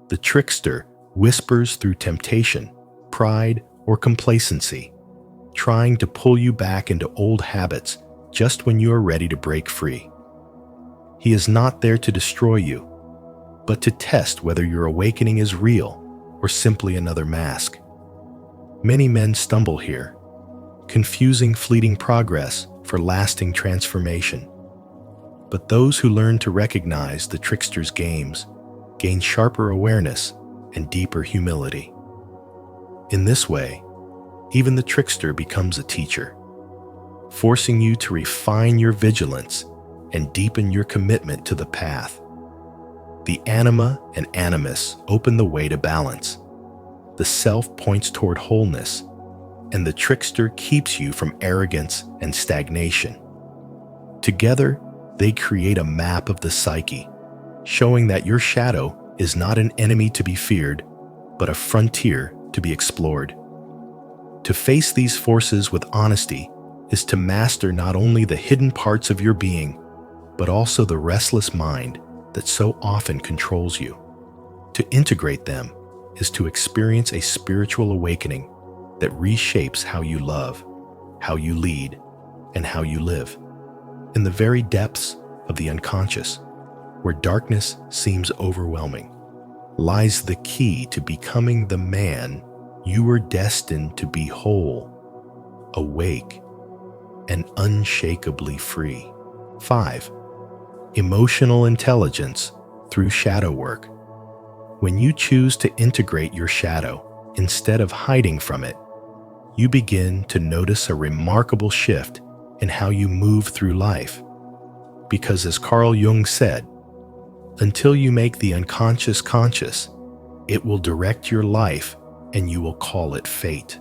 Speaker 1: The trickster whispers through temptation, pride, or complacency, trying to pull you back into old habits just when you are ready to break free. He is not there to destroy you, but to test whether your awakening is real or simply another mask. Many men stumble here, confusing fleeting progress for lasting transformation. But those who learn to recognize the trickster's games gain sharper awareness and deeper humility. In this way, even the trickster becomes a teacher, forcing you to refine your vigilance and deepen your commitment to the path. The anima and animus open the way to balance. The self points toward wholeness, and the trickster keeps you from arrogance and stagnation. Together, they create a map of the psyche, showing that your shadow is not an enemy to be feared, but a frontier to be explored. To face these forces with honesty is to master not only the hidden parts of your being, but also the restless mind that so often controls you. To integrate them is to experience a spiritual awakening that reshapes how you love, how you lead, and how you live. In the very depths of the unconscious, where darkness seems overwhelming, lies the key to becoming the man you were destined to be: whole, awake, and unshakably free. 5. Emotional intelligence through shadow work. When you choose to integrate your shadow instead of hiding from it, you begin to notice a remarkable shift in how you move through life. Because as Carl Jung said, until you make the unconscious conscious, it will direct your life and you will call it fate.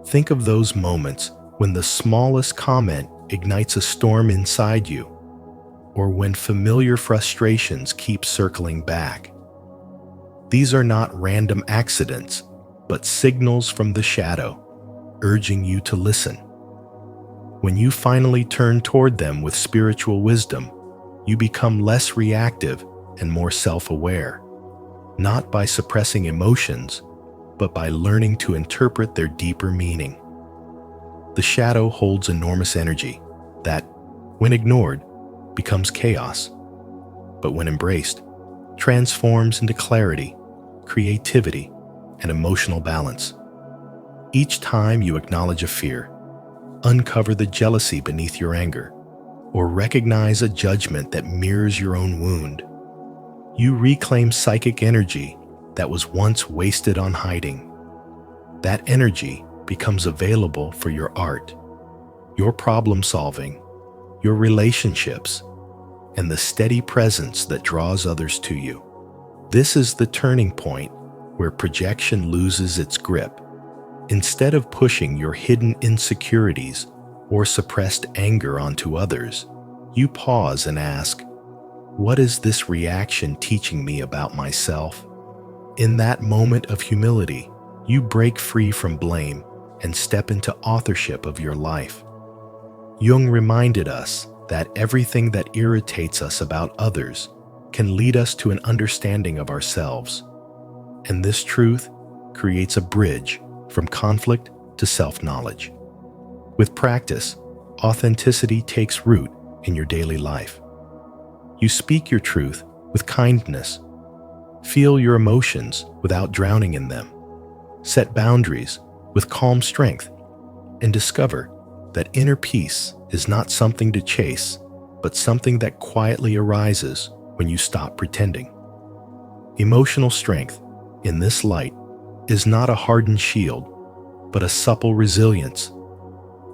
Speaker 1: Think of those moments when the smallest comment ignites a storm inside you, or when familiar frustrations keep circling back. These are not random accidents, but signals from the shadow, urging you to listen. When you finally turn toward them with spiritual wisdom, you become less reactive and more self-aware, not by suppressing emotions, but by learning to interpret their deeper meaning. The shadow holds enormous energy that, when ignored, becomes chaos, but when embraced, transforms into clarity, creativity, and emotional balance. Each time you acknowledge a fear, uncover the jealousy beneath your anger, or recognize a judgment that mirrors your own wound, you reclaim psychic energy that was once wasted on hiding. That energy becomes available for your art, your problem solving, your relationships, and the steady presence that draws others to you. This is the turning point where projection loses its grip. Instead of pushing your hidden insecurities or suppressed anger onto others, you pause and ask, what is this reaction teaching me about myself? In that moment of humility, you break free from blame and step into authorship of your life. Jung reminded us that everything that irritates us about others can lead us to an understanding of ourselves. And this truth creates a bridge from conflict to self-knowledge. With practice, authenticity takes root in your daily life. You speak your truth with kindness, feel your emotions without drowning in them, set boundaries with calm strength, and discover that inner peace is not something to chase, but something that quietly arises when you stop pretending. Emotional strength, in this light, is not a hardened shield, but a supple resilience,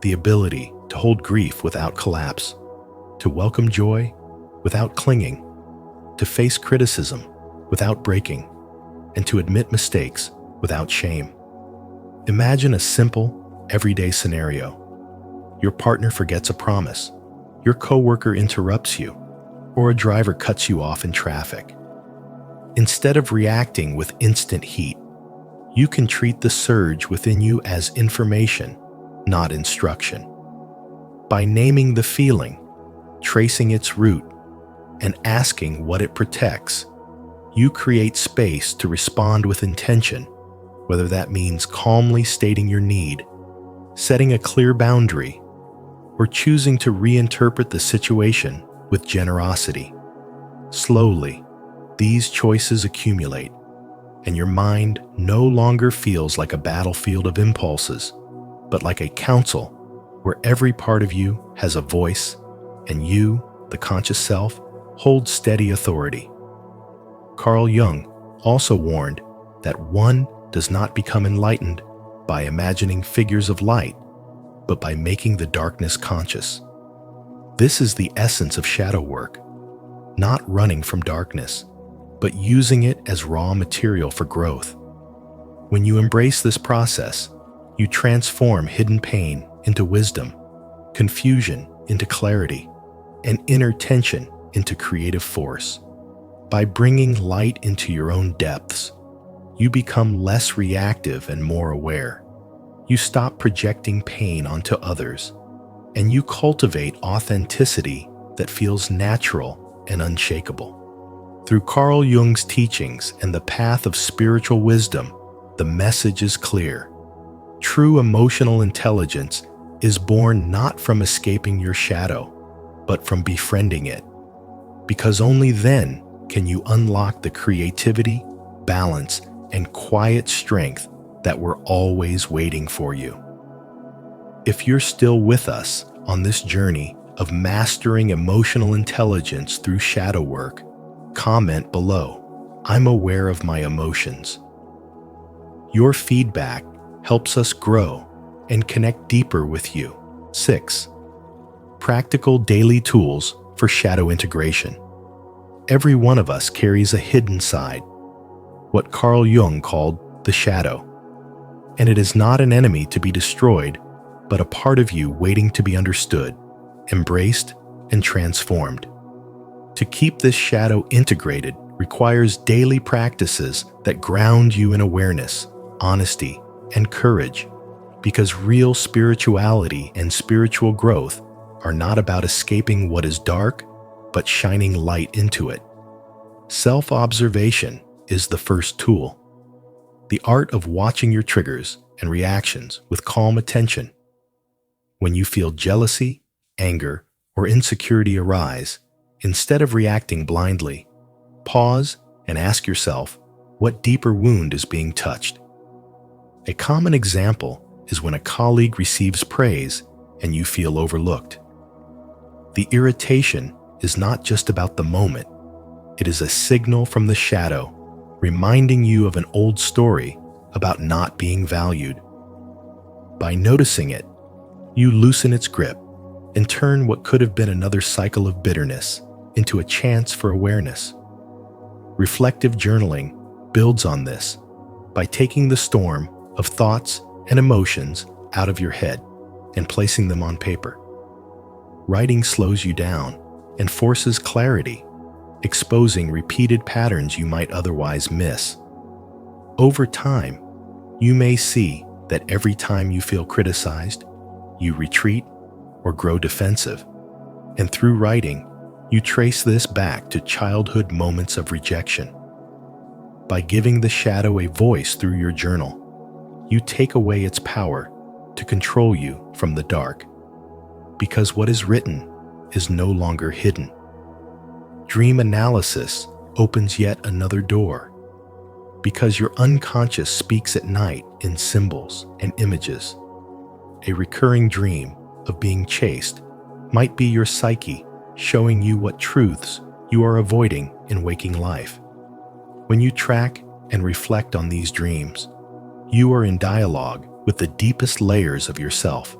Speaker 1: the ability to hold grief without collapse, to welcome joy without clinging, to face criticism without breaking, and to admit mistakes without shame. Imagine a simple, everyday scenario. Your partner forgets a promise, your coworker interrupts you, or a driver cuts you off in traffic. Instead of reacting with instant heat, you can treat the surge within you as information, not instruction. By naming the feeling, tracing its root, and asking what it protects, you create space to respond with intention, whether that means calmly stating your need, setting a clear boundary, or choosing to reinterpret the situation with generosity. Slowly, these choices accumulate, and your mind no longer feels like a battlefield of impulses, but like a council where every part of you has a voice, and you, the conscious self, hold steady authority. Carl Jung also warned that one does not become enlightened by imagining figures of light, but by making the darkness conscious. This is the essence of shadow work, not running from darkness, but using it as raw material for growth. When you embrace this process, You transform hidden pain into wisdom, confusion into clarity, and inner tension into creative force. By bringing light into your own depths, you become less reactive and more aware. You stop projecting pain onto others, and you cultivate authenticity that feels natural and unshakable. Through Carl Jung's teachings and the path of spiritual wisdom, the message is clear. True emotional intelligence is born not from escaping your shadow, but from befriending it. Because only then can you unlock the creativity, balance, and quiet strength that were always waiting for you. If you're still with us on this journey of mastering emotional intelligence through shadow work, comment below, "I'm aware of my emotions." Your feedback helps us grow and connect deeper with you. 6. Practical daily tools for shadow integration. Every one of us carries a hidden side, what Carl Jung called the shadow. And it is not an enemy to be destroyed, but a part of you waiting to be understood, embraced, and transformed. To keep this shadow integrated requires daily practices that ground you in awareness, honesty, and courage, because real spirituality and spiritual growth are not about escaping what is dark, but shining light into it. Self-observation is the first tool. The art of watching your triggers and reactions with calm attention. When you feel jealousy, anger, or insecurity arise, instead of reacting blindly, pause and ask yourself, what deeper wound is being touched? A common example is when a colleague receives praise and you feel overlooked. The irritation is not just about the moment. It is a signal from the shadow, reminding you of an old story about not being valued. By noticing it, you loosen its grip and turn what could have been another cycle of bitterness into a chance for awareness. Reflective journaling builds on this by taking the storm of thoughts and emotions out of your head and placing them on paper. Writing slows you down and forces clarity, exposing repeated patterns you might otherwise miss. Over time, you may see that every time you feel criticized, you retreat or grow defensive. And through writing, you trace this back to childhood moments of rejection. By giving the shadow a voice through your journal, you take away its power to control you from the dark. Because what is written is no longer hidden. Dream analysis opens yet another door. Because your unconscious speaks at night in symbols and images. A recurring dream of being chased might be your psyche showing you what truths you are avoiding in waking life. When you track and reflect on these dreams, you are in dialogue with the deepest layers of yourself,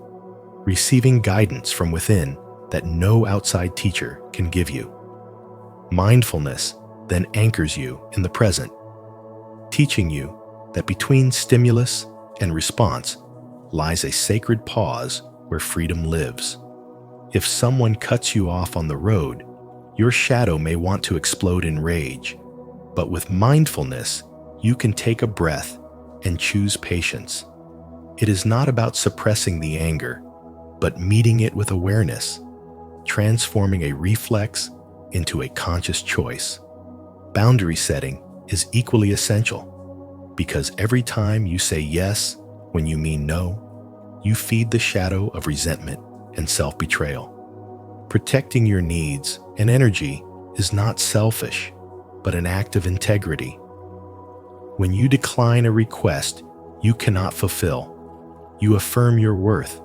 Speaker 1: receiving guidance from within that no outside teacher can give you. Mindfulness then anchors you in the present, teaching you that between stimulus and response lies a sacred pause where freedom lives. If someone cuts you off on the road, your shadow may want to explode in rage, but with mindfulness, you can take a breath and choose patience. It is not about suppressing the anger, but meeting it with awareness, transforming a reflex into a conscious choice. Boundary setting is equally essential, because every time you say yes when you mean no, you feed the shadow of resentment and self-betrayal. Protecting your needs and energy is not selfish, but an act of integrity. When you decline a request you cannot fulfill, you affirm your worth,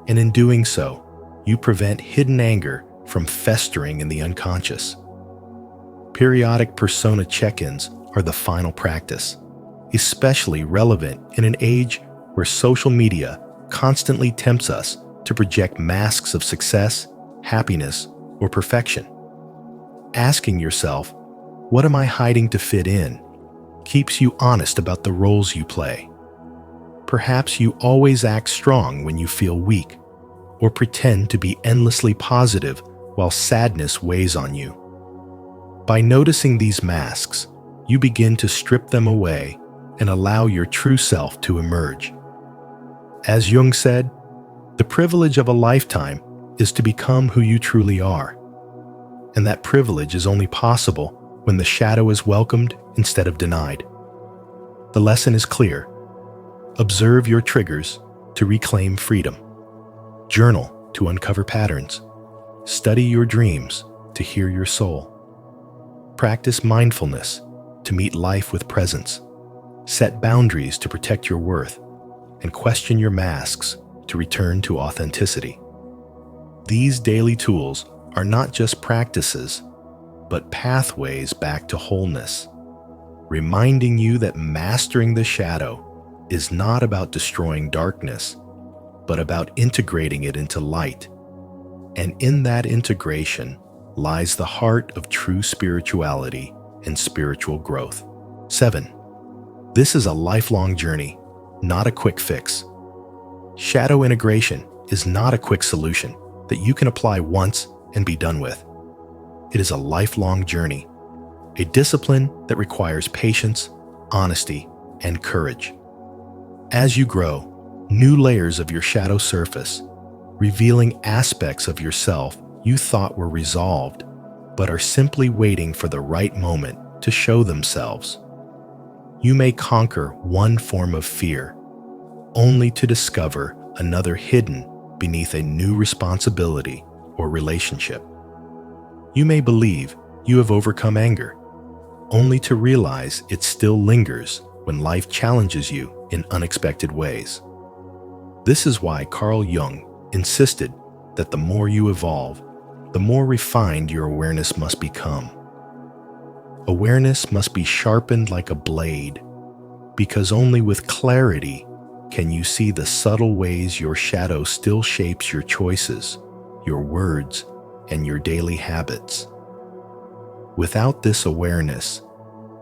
Speaker 1: and in doing so, you prevent hidden anger from festering in the unconscious. Periodic persona check-ins are the final practice, especially relevant in an age where social media constantly tempts us to project masks of success, happiness, or perfection. Asking yourself, what am I hiding to fit in, keeps you honest about the roles you play. Perhaps you always act strong when you feel weak, or pretend to be endlessly positive while sadness weighs on you. By noticing these masks, you begin to strip them away and allow your true self to emerge. As Jung said, the privilege of a lifetime is to become who you truly are. And that privilege is only possible when the shadow is welcomed instead of denied. The lesson is clear. Observe your triggers to reclaim freedom. Journal to uncover patterns. Study your dreams to hear your soul. Practice mindfulness to meet life with presence. Set boundaries to protect your worth, and question your masks to return to authenticity. These daily tools are not just practices, but pathways back to wholeness, reminding you that mastering the shadow is not about destroying darkness, but about integrating it into light. And in that integration lies the heart of true spirituality and spiritual growth. 7. This is a lifelong journey, not a quick fix. Shadow integration is not a quick solution that you can apply once and be done with. It is a lifelong journey, a discipline that requires patience, honesty, and courage. As you grow, new layers of your shadow surface, revealing aspects of yourself you thought were resolved, but are simply waiting for the right moment to show themselves. You may conquer one form of fear, only to discover another hidden beneath a new responsibility or relationship. You may believe you have overcome anger, only to realize it still lingers when life challenges you in unexpected ways. This is why Carl Jung insisted that the more you evolve, the more refined your awareness must become. Awareness must be sharpened like a blade, because only with clarity can you see the subtle ways your shadow still shapes your choices, your words, and your daily habits. Without this awareness,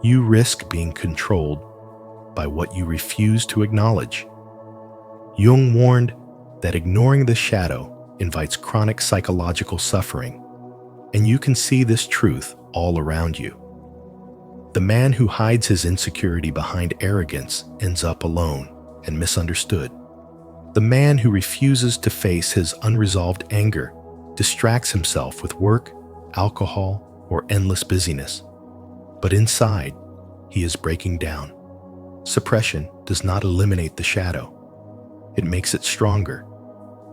Speaker 1: you risk being controlled by what you refuse to acknowledge. Jung warned that ignoring the shadow invites chronic psychological suffering, and you can see this truth all around you. The man who hides his insecurity behind arrogance ends up alone and misunderstood. The man who refuses to face his unresolved anger distracts himself with work, alcohol, or endless busyness. But inside, he is breaking down. Suppression does not eliminate the shadow. It makes it stronger,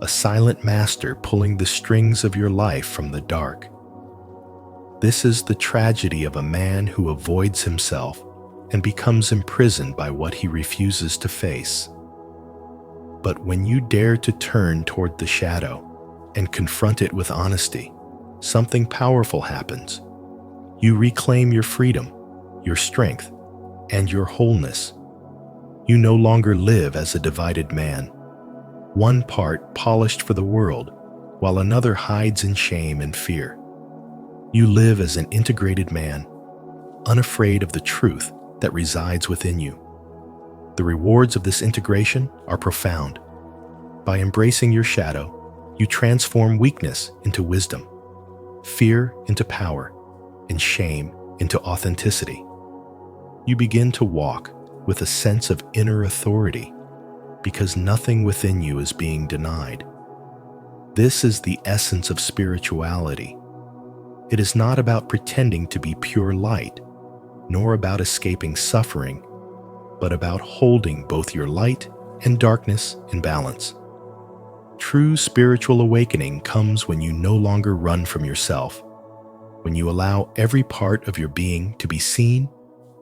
Speaker 1: a silent master pulling the strings of your life from the dark. This is the tragedy of a man who avoids himself and becomes imprisoned by what he refuses to face. But when you dare to turn toward the shadow and confront it with honesty, something powerful happens. You reclaim your freedom, your strength, and your wholeness. You no longer live as a divided man, one part polished for the world, while another hides in shame and fear. You live as an integrated man, unafraid of the truth that resides within you. The rewards of this integration are profound. By embracing your shadow, you transform weakness into wisdom, fear into power, and shame into authenticity. You begin to walk with a sense of inner authority because nothing within you is being denied. This is the essence of spirituality. It is not about pretending to be pure light, nor about escaping suffering, but about holding both your light and darkness in balance. True spiritual awakening comes when you no longer run from yourself, when you allow every part of your being to be seen,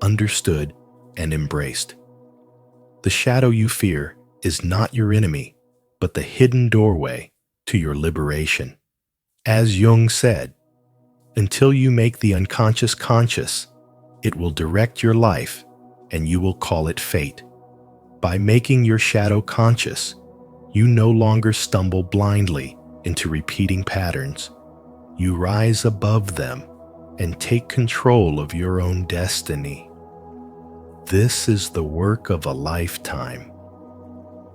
Speaker 1: understood, and embraced. The shadow you fear is not your enemy, but the hidden doorway to your liberation. As Jung said, until you make the unconscious conscious, it will direct your life and you will call it fate. By making your shadow conscious, you no longer stumble blindly into repeating patterns. You rise above them and take control of your own destiny. This is the work of a lifetime.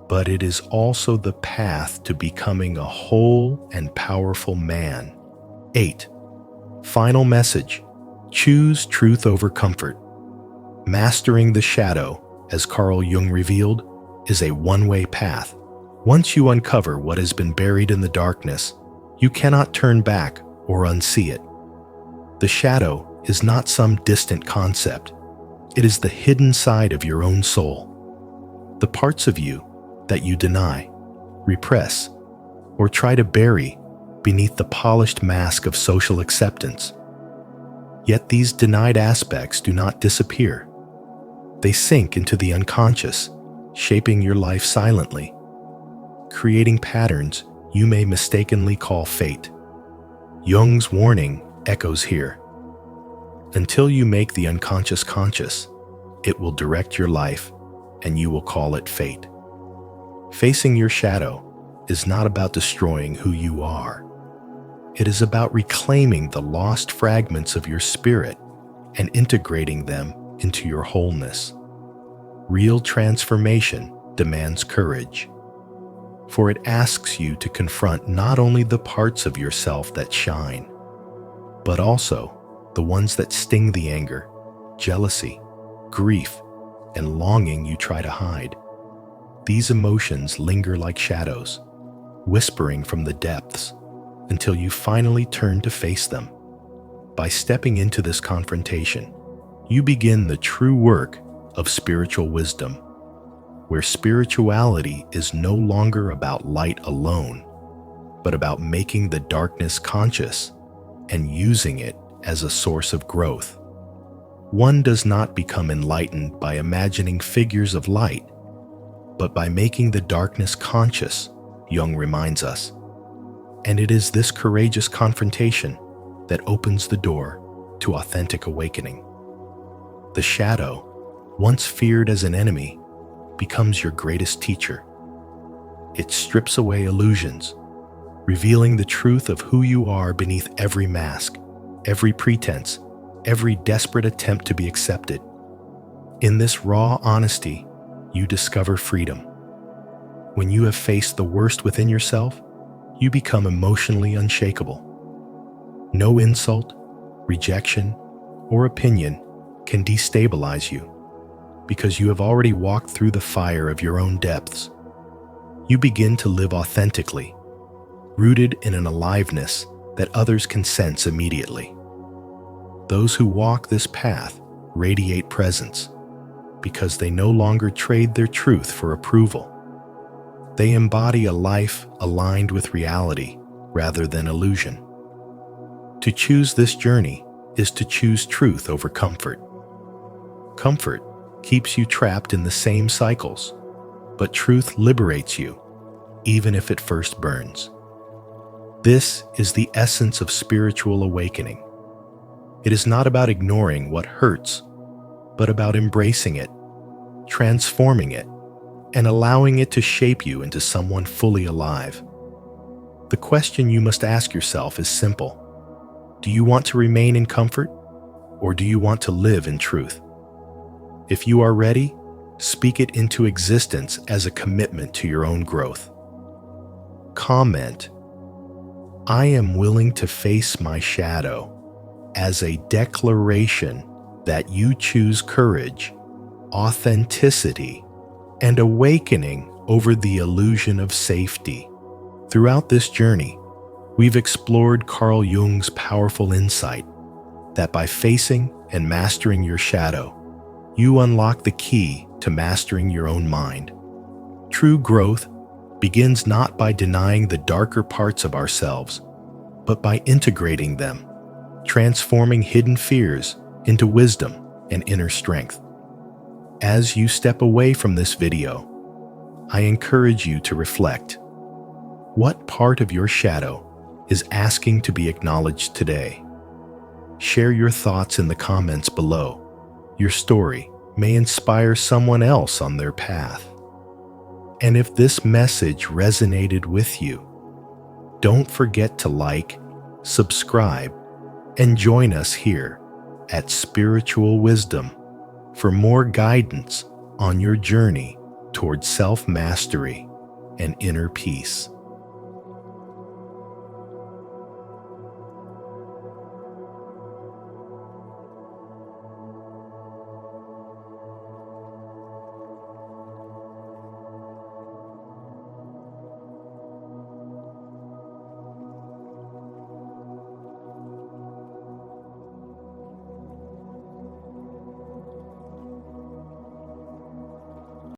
Speaker 1: but it is also the path to becoming a whole and powerful man. 8. Final message. Choose truth over comfort. Mastering the shadow, as Carl Jung revealed, is a one-way path. Once you uncover what has been buried in the darkness, you cannot turn back or unsee it. The shadow is not some distant concept. It is the hidden side of your own soul. The parts of you that you deny, repress, or try to bury beneath the polished mask of social acceptance. Yet these denied aspects do not disappear. They sink into the unconscious, shaping your life silently, creating patterns you may mistakenly call fate. Jung's warning echoes here. Until you make the unconscious conscious, it will direct your life, and you will call it fate. Facing your shadow is not about destroying who you are. It is about reclaiming the lost fragments of your spirit and integrating them into your wholeness. Real transformation demands courage, for it asks you to confront not only the parts of yourself that shine, but also the ones that sting the anger, jealousy, grief, and longing you try to hide. These emotions linger like shadows, whispering from the depths until you finally turn to face them. By stepping into this confrontation, you begin the true work of spiritual wisdom, where spirituality is no longer about light alone, but about making the darkness conscious and using it as a source of growth. One does not become enlightened by imagining figures of light, but by making the darkness conscious, Jung reminds us. And it is this courageous confrontation that opens the door to authentic awakening. The shadow, once feared as an enemy, becomes your greatest teacher. It strips away illusions, revealing the truth of who you are beneath every mask, every pretense, every desperate attempt to be accepted. In this raw honesty, you discover freedom. When you have faced the worst within yourself, you become emotionally unshakable. No insult, rejection, or opinion can destabilize you, because you have already walked through the fire of your own depths. You begin to live authentically, rooted in an aliveness that others can sense immediately. Those who walk this path radiate presence, because they no longer trade their truth for approval. They embody a life aligned with reality rather than illusion. To choose this journey is to choose truth over comfort. Comfort keeps you trapped in the same cycles, but truth liberates you, even if it first burns. This is the essence of spiritual awakening. It is not about ignoring what hurts, but about embracing it, transforming it, and allowing it to shape you into someone fully alive. The question you must ask yourself is simple. Do you want to remain in comfort, or do you want to live in truth? If you are ready, speak it into existence as a commitment to your own growth. Comment, "I am willing to face my shadow," as a declaration that you choose courage, authenticity, and awakening over the illusion of safety. Throughout this journey, we've explored Carl Jung's powerful insight that by facing and mastering your shadow, you unlock the key to mastering your own mind. True growth begins not by denying the darker parts of ourselves, but by integrating them, transforming hidden fears into wisdom and inner strength. As you step away from this video, I encourage you to reflect. What part of your shadow is asking to be acknowledged today? Share your thoughts in the comments below. Your story may inspire someone else on their path. And if this message resonated with you, don't forget to like, subscribe, and join us here at Spiritual Wisdom for more guidance on your journey toward self-mastery and inner peace.